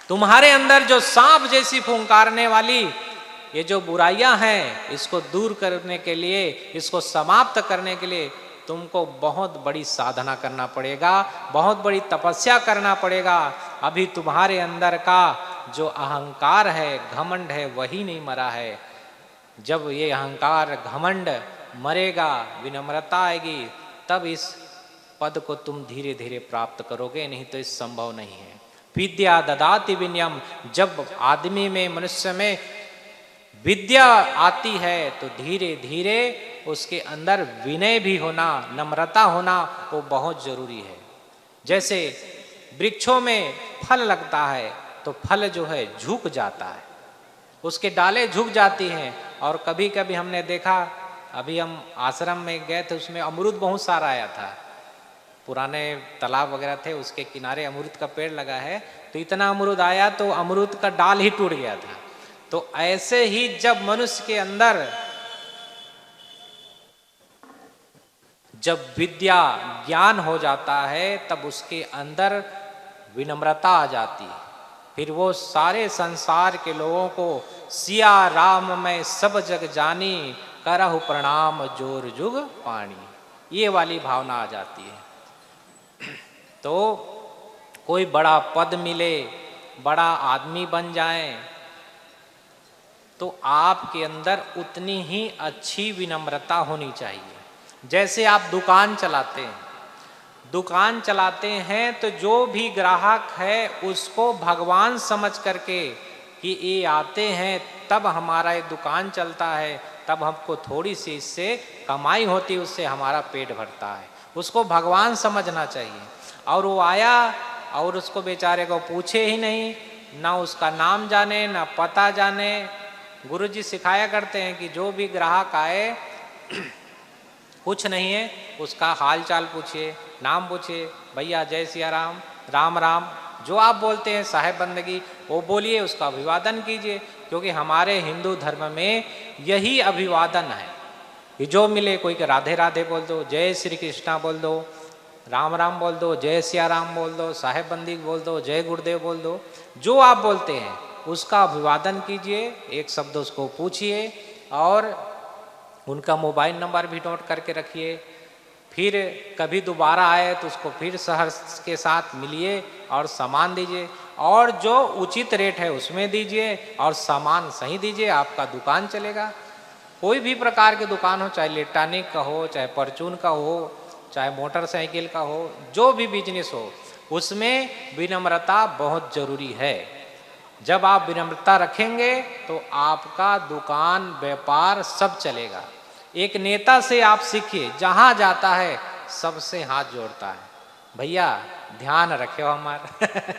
तुम्हारे अंदर जो सांप जैसी फुंकारने वाली ये जो बुराइयां हैं, इसको दूर करने के लिए, इसको समाप्त करने के लिए तुमको बहुत बड़ी साधना करना पड़ेगा, बहुत बड़ी तपस्या करना पड़ेगा। अभी तुम्हारे अंदर का जो अहंकार है, घमंड है, वही नहीं मरा है। जब ये अहंकार घमंड मरेगा, विनम्रता आएगी, तब इस पद को तुम धीरे धीरे प्राप्त करोगे, नहीं तो इस संभव नहीं है। विद्या ददाति विनयम, जब आदमी में, मनुष्य में विद्या आती है तो धीरे धीरे उसके अंदर विनय भी होना, नम्रता होना, वो बहुत जरूरी है। जैसे वृक्षों में फल लगता है तो फल जो है झुक जाता है, उसके डालें झुक जाती हैं। और कभी कभी हमने देखा, अभी हम आश्रम में गए थे, उसमें अमरूद बहुत सारा आया था, पुराने तालाब वगैरह थे, उसके किनारे अमरूद का पेड़ लगा है, तो इतना अमरूद आया तो अमरूद का डाल ही टूट गया था। तो ऐसे ही जब मनुष्य के अंदर जब विद्या ज्ञान हो जाता है, तब उसके अंदर विनम्रता आ जाती है। फिर वो सारे संसार के लोगों को सिया राम मैं सब जग जानी, करहु प्रणाम जोर जुग पानी, ये वाली भावना आ जाती है। तो कोई बड़ा पद मिले, बड़ा आदमी बन जाए, तो आपके अंदर उतनी ही अच्छी विनम्रता होनी चाहिए। जैसे आप दुकान चलाते हैं, दुकान चलाते हैं तो जो भी ग्राहक है उसको भगवान समझ करके कि ये आते हैं तब हमारा ये दुकान चलता है, तब हमको थोड़ी सी इससे कमाई होती है, उससे हमारा पेट भरता है, उसको भगवान समझना चाहिए। और वो आया और उसको बेचारे को पूछे ही नहीं, ना उसका नाम जाने, ना पता जाने। गुरुजी सिखाया करते हैं कि जो भी ग्राहक आए कुछ नहीं है, उसका हाल चाल पूछिए, नाम पूछिए, भैया जय सिया राम, राम राम, जो आप बोलते हैं साहेब बंदगी वो बोलिए, उसका अभिवादन कीजिए। क्योंकि हमारे हिंदू धर्म में यही अभिवादन है कि जो मिले, कोई के राधे राधे बोल दो, जय श्री कृष्णा बोल दो, राम राम बोल दो, जय सिया राम बोल दो, साहेब बंदी बोल दो, जय गुरुदेव बोल दो, जो आप बोलते हैं उसका अभिवादन कीजिए, एक शब्द उसको पूछिए और उनका मोबाइल नंबर भी नोट करके रखिए। फिर कभी दोबारा आए तो उसको फिर शहर के साथ मिलिए और सामान दीजिए, और जो उचित रेट है उसमें दीजिए और सामान सही दीजिए, आपका दुकान चलेगा। कोई भी प्रकार की दुकान हो, चाहे इलेक्ट्रॉनिक का हो, चाहे परचून का हो, चाहे मोटरसाइकिल का हो, जो भी बिजनेस हो, उसमें विनम्रता बहुत जरूरी है। जब आप विनम्रता रखेंगे तो आपका दुकान व्यापार सब चलेगा। एक नेता से आप सीखिए, जहां जाता है सबसे हाथ जोड़ता है। भैया ध्यान रखियो हमारा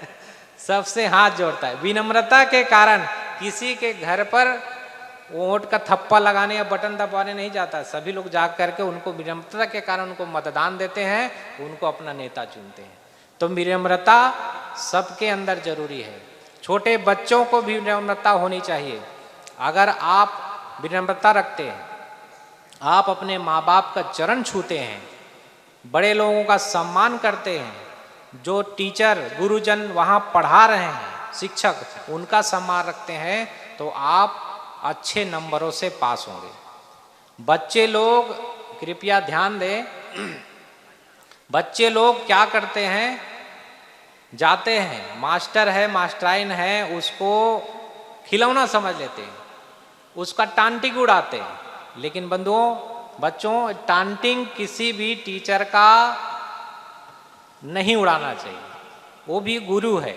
सबसे हाथ जोड़ता है। विनम्रता के कारण किसी के घर पर वोट का थप्पा लगाने या बटन दबाने नहीं जाता। सभी लोग जाग करके उनको विनम्रता के कारण उनको मतदान देते हैं, उनको अपना नेता चुनते हैं। तो विनम्रता सबके अंदर जरूरी है। छोटे बच्चों को भी विनम्रता होनी चाहिए। अगर आप विनम्रता रखते हैं, आप अपने माँ बाप का चरण छूते हैं, बड़े लोगों का सम्मान करते हैं, जो टीचर गुरुजन वहाँ पढ़ा रहे हैं, शिक्षक, उनका सम्मान रखते हैं, तो आप अच्छे नंबरों से पास होंगे। बच्चे लोग कृपया ध्यान दें, बच्चे लोग क्या करते हैं, जाते हैं, मास्टर है मास्टराइन है उसको खिलौना समझ लेते हैं, उसका टांटिंग उड़ाते हैं। लेकिन बच्चों टांटिंग किसी भी टीचर का नहीं उड़ाना चाहिए। वो भी गुरु है,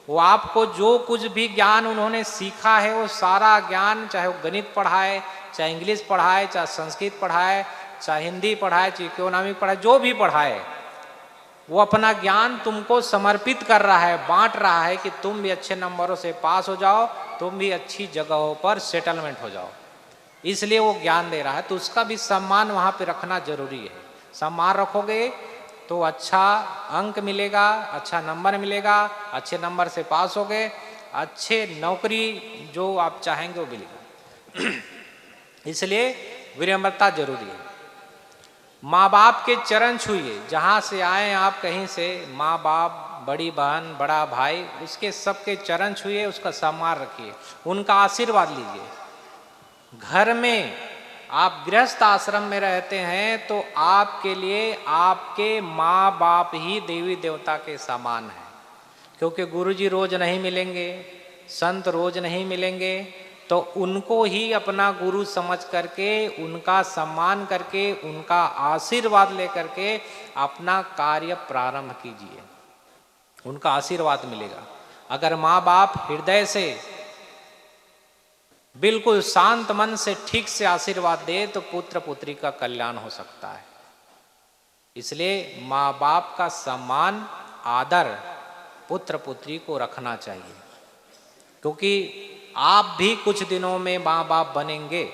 वो आपको जो कुछ भी ज्ञान उन्होंने सीखा है, वो सारा ज्ञान, चाहे वो गणित पढ़ाए, चाहे इंग्लिश पढ़ाए, चाहे संस्कृत पढ़ाए, चाहे हिंदी पढ़ाए, चाहे इकोनॉमिक पढ़ाए, जो भी पढ़ाए, वो अपना ज्ञान तुमको समर्पित कर रहा है, बांट रहा है कि तुम भी अच्छे नंबरों से पास हो जाओ, तुम भी अच्छी जगहों पर सेटलमेंट हो जाओ, इसलिए वो ज्ञान दे रहा है। तो उसका भी सम्मान वहाँ पे रखना जरूरी है। सम्मान रखोगे तो अच्छा अंक मिलेगा, अच्छा नंबर मिलेगा, अच्छे नंबर से पास होगे, अच्छे नौकरी जो आप चाहेंगे वो मिलेगा। इसलिए विनम्रता जरूरी है। माँ बाप के चरण छूइए, जहाँ से आए आप, कहीं से, माँ बाप, बड़ी बहन, बड़ा भाई, उसके सबके चरण छूइए, उसका सम्मान रखिए, उनका आशीर्वाद लीजिए। घर में आप गृहस्थ आश्रम में रहते हैं तो आपके लिए आपके माँ बाप ही देवी देवता के समान है, क्योंकि गुरुजी रोज नहीं मिलेंगे, संत रोज नहीं मिलेंगे, तो उनको ही अपना गुरु समझ करके, उनका सम्मान करके, उनका आशीर्वाद लेकर के अपना कार्य प्रारंभ कीजिए, उनका आशीर्वाद मिलेगा। अगर माँ बाप हृदय से बिल्कुल शांत मन से ठीक से आशीर्वाद दे तो पुत्र पुत्री का कल्याण हो सकता है। इसलिए माँ बाप का सम्मान, आदर पुत्र पुत्री को रखना चाहिए, क्योंकि आप भी कुछ दिनों में माँ बाप बनेंगे।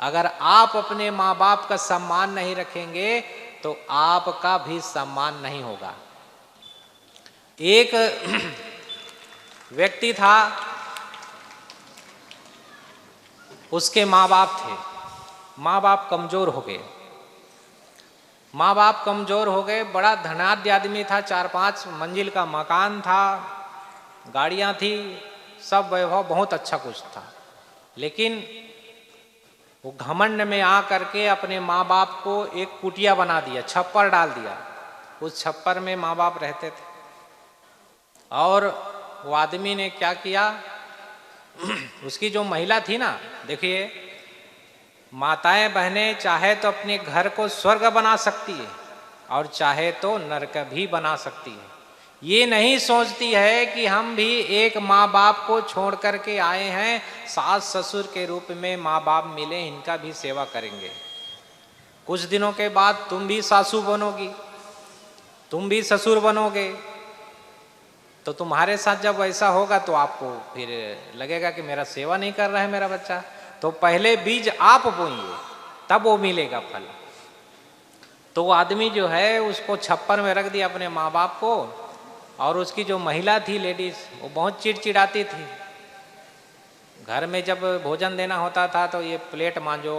अगर आप अपने माँ बाप का सम्मान नहीं रखेंगे तो आपका भी सम्मान नहीं होगा। एक व्यक्ति था, उसके माँ बाप थे, माँ बाप कमजोर हो गए, माँ बाप कमजोर हो गए, बड़ा धनाढ्य आदमी था, 4-5 मंजिल का मकान था, गाड़ियाँ थी, सब वैभव, बहुत अच्छा कुछ था। लेकिन वो घमंड में आ करके अपने माँ बाप को एक कुटिया बना दिया, छप्पर डाल दिया। उस छप्पर में माँ बाप रहते थे, और वो आदमी ने क्या किया, उसकी जो महिला थी ना, देखिए माताएं बहनें चाहे तो अपने घर को स्वर्ग बना सकती है और चाहे तो नरक भी बना सकती है। ये नहीं सोचती है कि हम भी एक माँ बाप को छोड़ करके आए हैं, सास ससुर के रूप में माँ बाप मिले, इनका भी सेवा करेंगे। कुछ दिनों के बाद तुम भी सासू बनोगी, तुम भी ससुर बनोगे, तो तुम्हारे साथ जब ऐसा होगा तो आपको फिर लगेगा कि मेरा सेवा नहीं कर रहा है मेरा बच्चा। तो पहले बीज आप बोइए, तब वो मिलेगा फल। तो वो आदमी जो है उसको छप्पर में रख दिया अपने माँ बाप को, और उसकी जो महिला थी लेडीज, वो बहुत चिड़चिड़ाती थी। घर में जब भोजन देना होता था तो ये प्लेट मांजो,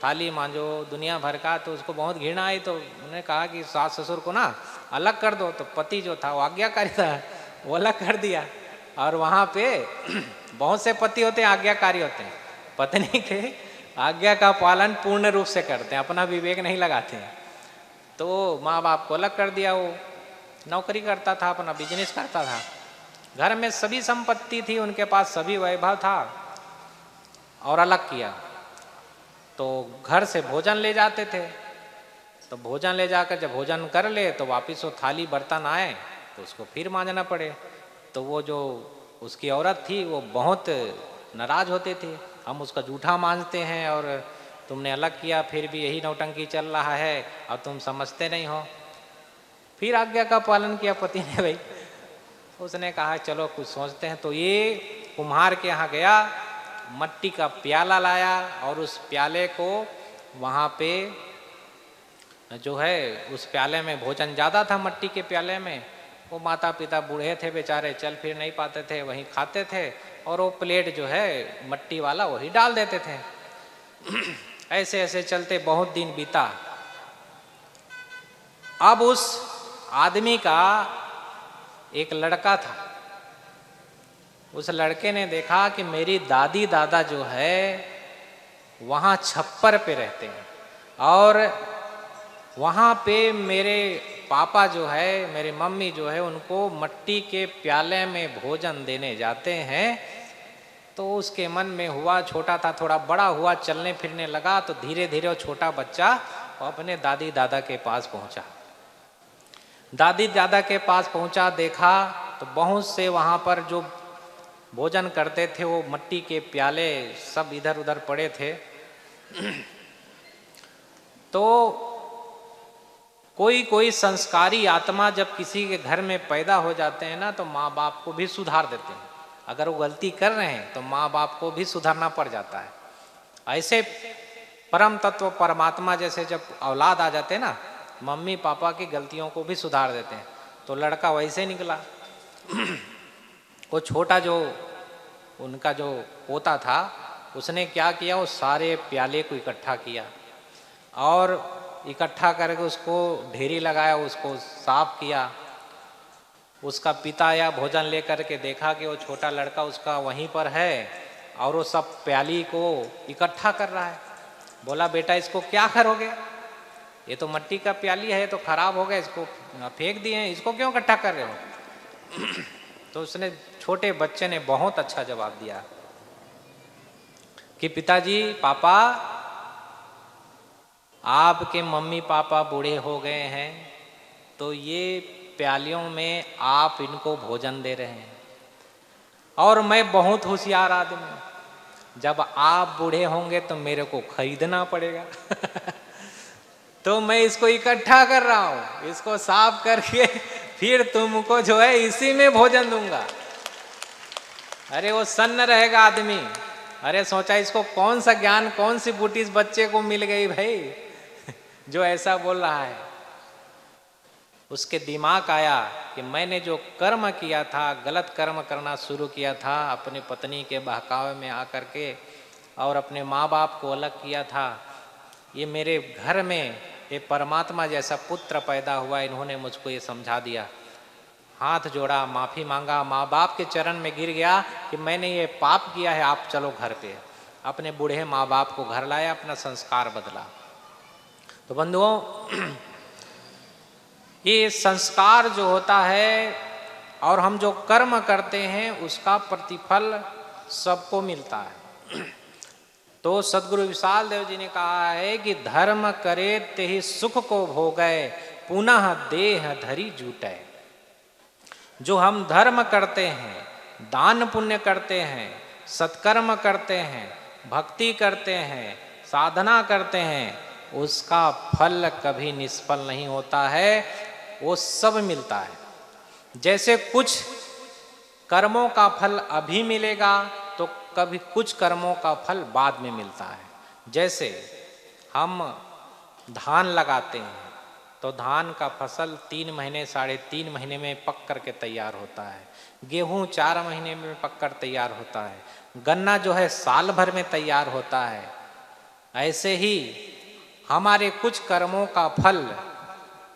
थाली मांजो, दुनिया भर का, तो उसको बहुत घृणा आई। तो उन्होंने कहा कि सास ससुर को ना अलग कर दो। तो पति जो था वो आज्ञाकारी था, वो अलग कर दिया। और वहाँ पे बहुत से पति होते हैं आज्ञाकारी होते हैं, पत्नी के आज्ञा का पालन पूर्ण रूप से करते हैं, अपना विवेक नहीं लगाते हैं। तो माँ बाप को अलग कर दिया। वो नौकरी करता था, अपना बिजनेस करता था, घर में सभी संपत्ति थी, उनके पास सभी वैभव था, और अलग किया। तो घर से भोजन ले जाते थे, तो भोजन ले जाकर जब भोजन कर ले तो वापस वो थाली बर्तन आए तो उसको फिर मांजना पड़े। तो वो जो उसकी औरत थी वो बहुत नाराज होते थे, हम उसका जूठा मांजते हैं और तुमने अलग किया, फिर भी यही नौटंकी चल रहा है और तुम समझते नहीं हो। फिर आज्ञा का पालन किया पति ने भाई। उसने कहा चलो कुछ सोचते हैं। तो ये कुम्हार के यहाँ गया, मट्टी का प्याला लाया और उस प्याले को वहाँ पे जो है उस प्याले में भोजन ज़्यादा था, मट्टी के प्याले में। वो माता पिता बूढ़े थे बेचारे, चल फिर नहीं पाते थे, वहीं खाते थे और वो प्लेट जो है मट्टी वाला वही डाल देते थे। ऐसे ऐसे चलते बहुत दिन बीता। अब उस आदमी का एक लड़का था। उस लड़के ने देखा कि मेरी दादी दादा जो है वहाँ छप्पर पे रहते हैं और वहाँ पे मेरे पापा जो है, मेरी मम्मी जो है, उनको मट्टी के प्याले में भोजन देने जाते हैं। तो उसके मन में हुआ, छोटा था, थोड़ा बड़ा हुआ, चलने फिरने लगा, तो धीरे धीरे वो छोटा बच्चा अपने दादी दादा के पास पहुँचा। दादी दादा के पास पहुँचा, देखा तो बहुत से वहाँ पर जो भोजन करते थे वो मट्टी के प्याले सब इधर उधर पड़े थे। तो कोई कोई संस्कारी आत्मा जब किसी के घर में पैदा हो जाते हैं ना, तो माँ बाप को भी सुधार देते हैं। अगर वो गलती कर रहे हैं तो माँ बाप को भी सुधारना पड़ जाता है। ऐसे परम तत्व परमात्मा जैसे जब औलाद आ जाते हैं ना, मम्मी पापा की गलतियों को भी सुधार देते हैं। तो लड़का वैसे निकला। वो छोटा जो उनका जो पोता था, उसने क्या किया, वो सारे प्याले को इकट्ठा किया और इकट्ठा करके उसको ढेरी लगाया, उसको साफ किया। उसका पिता या भोजन लेकर के देखा कि वो छोटा लड़का उसका वहीं पर है और वो सब प्याली को इकट्ठा कर रहा है। बोला बेटा इसको क्या करोगे, ये तो मट्टी का प्याली है, तो खराब हो गया, इसको फेंक दिए हैं, इसको क्यों इकट्ठा कर रहे हो। तो उसने, छोटे बच्चे ने बहुत अच्छा जवाब दिया कि पिताजी, पापा, आपके मम्मी पापा बूढ़े हो गए हैं, तो ये प्यालियों में आप इनको भोजन दे रहे हैं और मैं बहुत होशियार आदमी हूं, जब आप बूढ़े होंगे तो मेरे को खरीदना पड़ेगा। तो मैं इसको इकट्ठा कर रहा हूं, इसको साफ करके फिर तुमको जो है इसी में भोजन दूंगा। अरे वो सन्न रहेगा आदमी। अरे सोचा इसको कौन सा ज्ञान, कौन सी बूटी इस बच्चे को मिल गई भाई, जो ऐसा बोल रहा है। उसके दिमाग आया कि मैंने जो कर्म किया था, गलत कर्म करना शुरू किया था, अपनी पत्नी के बहकावे में आकर के और अपने माँ बाप को अलग किया था। ये मेरे घर में ये परमात्मा जैसा पुत्र पैदा हुआ, इन्होंने मुझको ये समझा दिया। हाथ जोड़ा, माफ़ी मांगा, माँ बाप के चरण में गिर गया कि मैंने ये पाप किया है, आप चलो घर पे। अपने बूढ़े माँ बाप को घर लाया, अपना संस्कार बदला। तो बंधुओं, ये संस्कार जो होता है और हम जो कर्म करते हैं उसका प्रतिफल सबको मिलता है। तो सदगुरु विशाल देव जी ने कहा है कि धर्म करे ते ही सुख को भोगे, पुनः देह धरी जूटे। जो हम धर्म करते हैं, दान पुण्य करते हैं, सत्कर्म करते हैं, भक्ति करते हैं, साधना करते हैं, उसका फल कभी निष्फल नहीं होता है, वो सब मिलता है। जैसे कुछ कर्मों का फल अभी मिलेगा तो कभी कुछ कर्मों का फल बाद में मिलता है। जैसे हम धान लगाते हैं तो धान का फसल 3 महीने 3.5 महीने में पक करके तैयार होता है। गेहूं 4 महीने में पक कर तैयार होता है। गन्ना जो है साल भर में तैयार होता है। ऐसे ही हमारे कुछ कर्मों का फल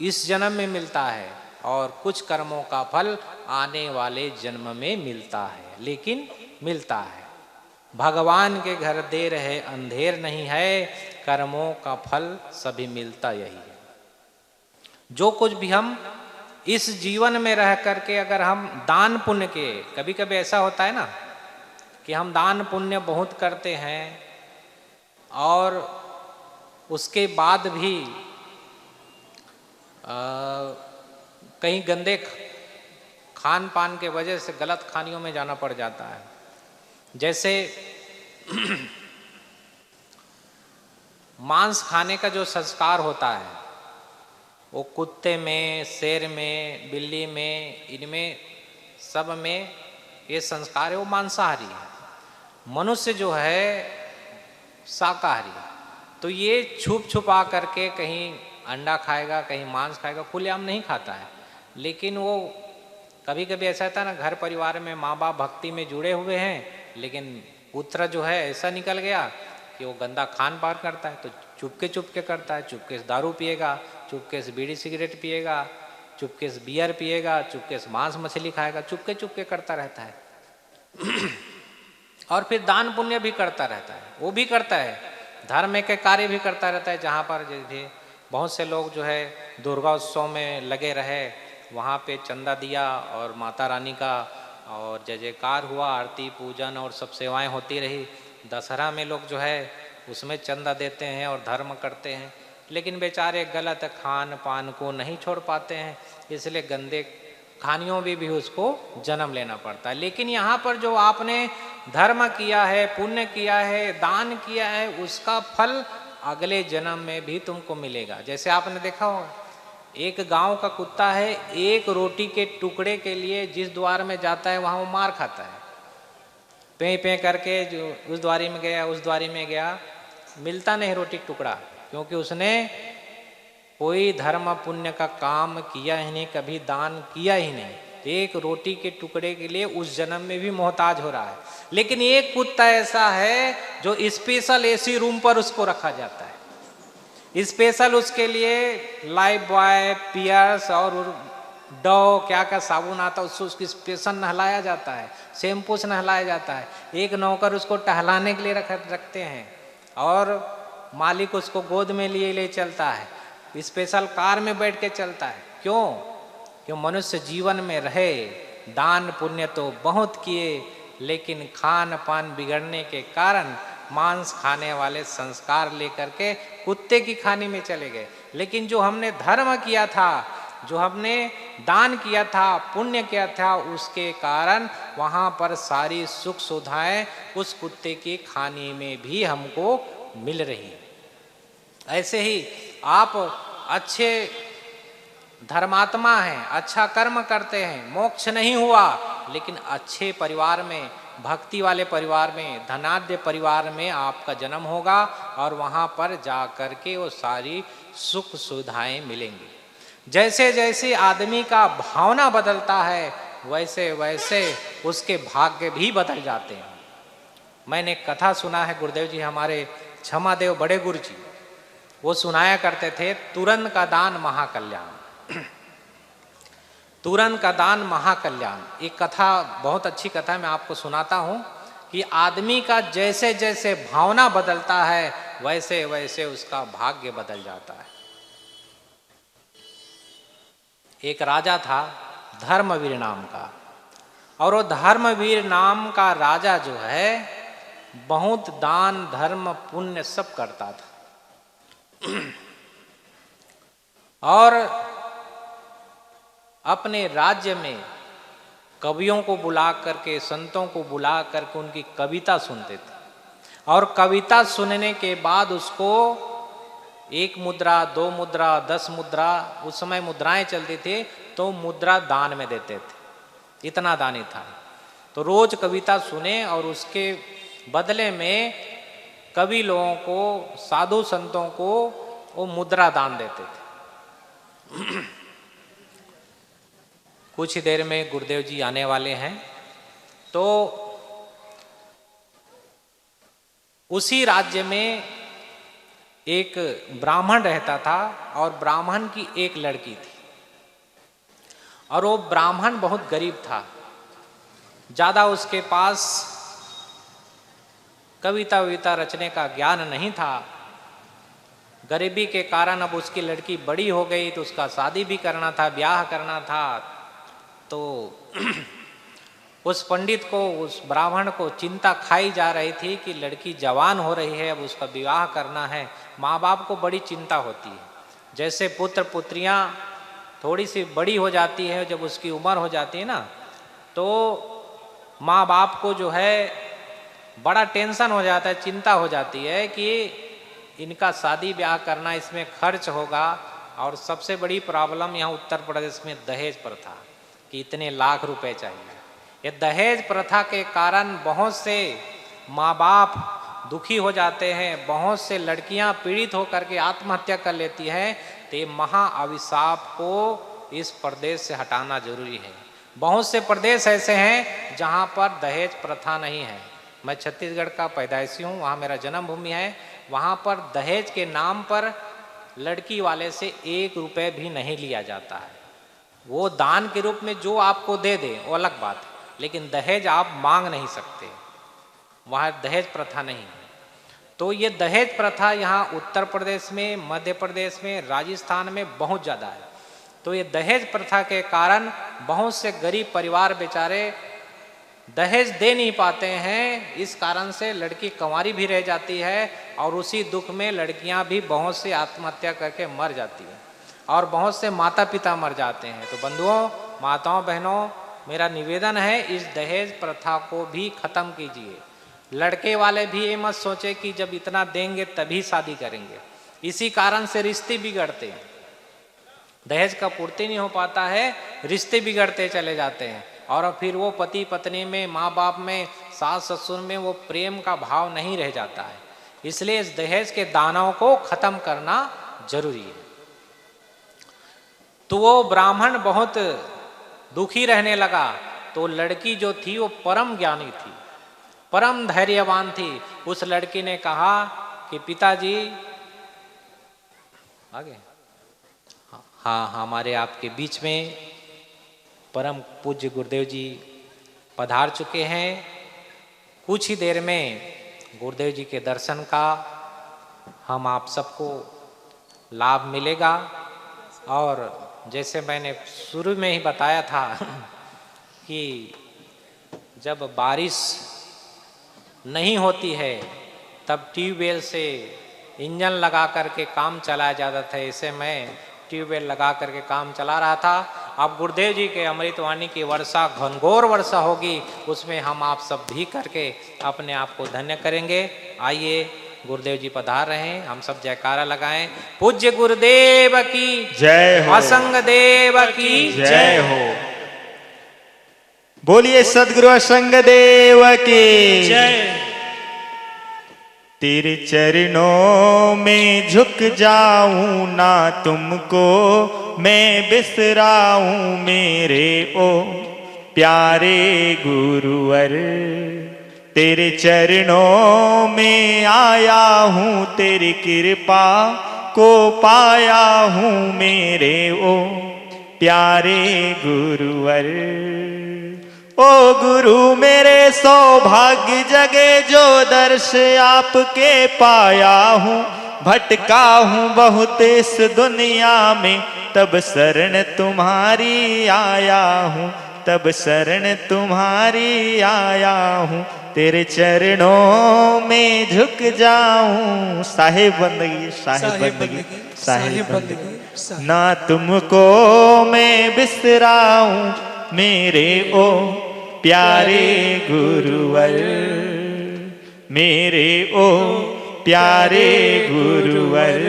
इस जन्म में मिलता है और कुछ कर्मों का फल आने वाले जन्म में मिलता है, लेकिन मिलता है। भगवान के घर देर है अंधेर नहीं है, कर्मों का फल सभी मिलता यही है। जो कुछ भी हम इस जीवन में रह करके अगर हम दान पुण्य के, कभी कभी ऐसा होता है ना कि हम दान पुण्य बहुत करते हैं और उसके बाद भी कहीं गंदे खान पान के वजह से गलत खानियों में जाना पड़ जाता है। जैसे मांस खाने का जो संस्कार होता है वो कुत्ते में, शेर में, बिल्ली में, इनमें सब में ये संस्कार है, वो मांसाहारी है। मनुष्य जो है शाकाहारी है। तो ये छुप छुपा करके कहीं अंडा खाएगा, कहीं मांस खाएगा, खुलेआम नहीं खाता है। लेकिन वो कभी कभी ऐसा होता है ना, घर परिवार में माँ बाप भक्ति में जुड़े हुए हैं, लेकिन पुत्र जो है ऐसा निकल गया कि वो गंदा खान पान करता है, तो चुपके करता है। चुपके से दारू पिएगा, चुपके से बीड़ी सिगरेट पिएगा, चुपके से बियर पिएगा, चुपके से मांस मछली खाएगा, चुपके करता रहता है। और फिर दान पुण्य भी करता रहता है, वो भी करता है, धर्म के कार्य भी करता रहता है। जहाँ पर जैसे बहुत से लोग जो है दुर्गा उत्सव में लगे रहे, वहाँ पे चंदा दिया और माता रानी का और जय जयकार हुआ, आरती पूजन और सब सेवाएं होती रही। दशहरा में लोग जो है उसमें चंदा देते हैं और धर्म करते हैं, लेकिन बेचारे गलत खान पान को नहीं छोड़ पाते हैं, इसलिए गंदे खानियों में भी उसको जन्म लेना पड़ता है। लेकिन यहाँ पर जो आपने धर्म किया है, पुण्य किया है, दान किया है, उसका फल अगले जन्म में भी तुमको मिलेगा। जैसे आपने देखा हो, एक गांव का कुत्ता है, एक रोटी के टुकड़े के लिए जिस द्वार में जाता है वहाँ वो मार खाता है। पे करके जो उस द्वारी में गया, उस द्वारी में गया, मिलता नहीं रोटी टुकड़ा, क्योंकि उसने कोई धर्म पुण्य का काम किया ही नहीं, कभी दान किया ही नहीं। एक रोटी के टुकड़े के लिए उस जन्म में भी मोहताज हो रहा है। लेकिन एक कुत्ता ऐसा है जो स्पेशल एसी रूम पर उसको रखा जाता है, स्पेशल उसके लिए लाइफ बॉय, पियर्स और डव क्या क्या साबुन आता है उससे उसकी स्पेशल नहलाया जाता है, शैम्पू से नहलाया जाता है। एक नौकर उसको टहलाने के लिए रखते हैं और मालिक उसको गोद में लिए ले चलता है, स्पेशल कार में बैठ के चलता है। क्यों मनुष्य जीवन में रहे, दान पुण्य तो बहुत किए, लेकिन खान पान बिगड़ने के कारण मांस खाने वाले संस्कार लेकर के कुत्ते की खानी में चले गए। लेकिन जो हमने धर्म किया था, जो हमने दान किया था, पुण्य किया था, उसके कारण वहाँ पर सारी सुख सुविधाएं उस कुत्ते की खाने में भी हमको मिल रही है। ऐसे ही आप अच्छे धर्मात्मा हैं, अच्छा कर्म करते हैं, मोक्ष नहीं हुआ, लेकिन अच्छे परिवार में, भक्ति वाले परिवार में, धनाढ्य परिवार में आपका जन्म होगा और वहाँ पर जा कर के वो सारी सुख सुविधाएं मिलेंगी। जैसे जैसे आदमी का भावना बदलता है, वैसे वैसे उसके भाग्य भी बदल जाते हैं। मैंने कथा सुना है, गुरुदेव जी हमारे क्षमादेव बड़े गुरु जी, वो सुनाया करते थे, तुरंत का दान महाकल्याण। तुरंत का दान महाकल्याण। एक कथा, बहुत अच्छी कथा मैं आपको सुनाता हूँ कि आदमी का जैसे जैसे भावना बदलता है, वैसे वैसे उसका भाग्य बदल जाता है। एक राजा था धर्मवीर नाम का, और वो धर्मवीर नाम का राजा जो है बहुत दान धर्म पुण्य सब करता था। और अपने राज्य में कवियों को बुला करके, संतों को बुला करके उनकी कविता सुनते थे, और कविता सुनने के बाद उसको 1 मुद्रा, 2 मुद्रा, 10 मुद्रा, उस समय मुद्राएं चलती थी, तो मुद्रा दान में देते थे, इतना दानी था। तो रोज कविता सुने और उसके बदले में कवि लोगों को, साधु संतों को वो मुद्रा दान देते थे। कुछ ही देर में गुरुदेव जी आने वाले हैं, तो उसी राज्य में एक ब्राह्मण रहता था और ब्राह्मण की एक लड़की थी, और वो ब्राह्मण बहुत गरीब था, ज़्यादा उसके पास कविता विविता रचने का ज्ञान नहीं था, गरीबी के कारण अब उसकी लड़की बड़ी हो गई तो उसका शादी भी करना था, ब्याह करना था। तो उस पंडित को, उस ब्राह्मण को चिंता खाई जा रही थी कि लड़की जवान हो रही है, अब उसका विवाह करना है। माँ बाप को बड़ी चिंता होती है। जैसे पुत्र पुत्रियाँ थोड़ी सी बड़ी हो जाती है, जब उसकी उम्र हो जाती है ना, तो माँ बाप को जो है बड़ा टेंशन हो जाता है, चिंता हो जाती है कि इनका शादी ब्याह करना, इसमें खर्च होगा। और सबसे बड़ी प्रॉब्लम यहाँ उत्तर प्रदेश में दहेज प्रथा कि इतने लाख रुपए चाहिए। ये दहेज प्रथा के कारण बहुत से माँ बाप दुखी हो जाते हैं, बहुत से लड़कियां पीड़ित होकर के आत्महत्या कर लेती हैं। तो ये महा अभिशाप को इस प्रदेश से हटाना जरूरी है। बहुत से प्रदेश ऐसे हैं जहां पर दहेज प्रथा नहीं है। मैं छत्तीसगढ़ का पैदाइशी हूँ, वहाँ मेरा जन्मभूमि है। वहाँ पर दहेज के नाम पर लड़की वाले से 1 रुपये भी नहीं लिया जाता है। वो दान के रूप में जो आपको दे दे वो अलग बात है, लेकिन दहेज आप मांग नहीं सकते, वहाँ दहेज प्रथा नहीं है। तो ये दहेज प्रथा यहाँ उत्तर प्रदेश में, मध्य प्रदेश में, राजस्थान में बहुत ज़्यादा है। तो ये दहेज प्रथा के कारण बहुत से गरीब परिवार बेचारे दहेज दे नहीं पाते हैं। इस कारण से लड़की कंवारी भी रह जाती है और उसी दुख में लड़कियां भी बहुत से आत्महत्या करके मर जाती हैं और बहुत से माता पिता मर जाते हैं। तो बंधुओं, माताओं, बहनों, मेरा निवेदन है इस दहेज प्रथा को भी खत्म कीजिए। लड़के वाले भी ये मत सोचे कि जब इतना देंगे तभी शादी करेंगे। इसी कारण से रिश्ते बिगड़ते हैं, दहेज का पूर्ति नहीं हो पाता है, रिश्ते बिगड़ते चले जाते हैं और फिर वो पति पत्नी में, माँ बाप में, सास ससुर में वो प्रेम का भाव नहीं रह जाता है। इसलिए इस दहेज के दानों को खत्म करना जरूरी है। तो वो ब्राह्मण बहुत दुखी रहने लगा। तो लड़की जो थी वो परम ज्ञानी थी, परम धैर्यवान थी। उस लड़की ने कहा कि पिताजी, आगे, हाँ, हमारे आपके बीच में परम पूज्य गुरुदेव जी पधार चुके हैं। कुछ ही देर में गुरुदेव जी के दर्शन का हम आप सबको लाभ मिलेगा। और जैसे मैंने शुरू में ही बताया था कि जब बारिश नहीं होती है तब ट्यूबवेल से इंजन लगा करके काम चलाया जाता था। इसे मैं ट्यूबवेल लगा करके काम चला रहा था। अब गुरुदेव जी के अमृतवाणी की वर्षा, घनघोर वर्षा होगी, उसमें हम आप सब भी करके अपने आप को धन्य करेंगे। आइए, गुरुदेव जी पधार रहे हैं, हम सब जयकारा लगाएं। पूज्य गुरुदेव की जय हो, असंग देव की जय हो। बोलिए सदगुरु असंग देव की जय। तेरे चरणों में झुक जाऊं ना तुमको मैं बिसराऊं मेरे ओ प्यारे गुरुवर। तेरे चरणों में आया हूँ, तेरी कृपा को पाया हूँ मेरे ओ प्यारे गुरुवर। ओ गुरु मेरे सौभाग्य जगे जो दर्श आपके पाया हूँ। भटका हूँ बहुत इस दुनिया में, तब शरण तुम्हारी आया हूँ, तब शरण तुम्हारी आया हूँ। तेरे चरणों में झुक जाऊं। साहिब बंदगी, साहिब बंदगी, साहिब बंदगी, ना तुमको मैं बिसराऊं मेरे ओ प्यारे गुरुवर, मेरे ओ प्यारे गुरुवर।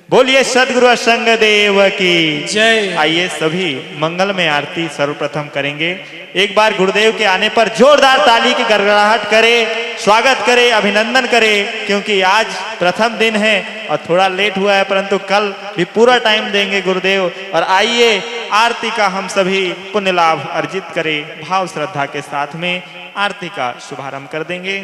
बोलिए सदगुरु असंग देव की जय। आइए सभी मंगलमय आरती सर्वप्रथम करेंगे। एक बार गुरुदेव के आने पर जोरदार ताली की गड़गड़ाहट करे, स्वागत करे, अभिनंदन करे, क्योंकि आज प्रथम दिन है और थोड़ा लेट हुआ है, परंतु कल भी पूरा टाइम देंगे गुरुदेव। और आइए आरती का हम सभी पुण्य लाभ अर्जित करें। भाव श्रद्धा के साथ में आरती का शुभारंभ कर देंगे।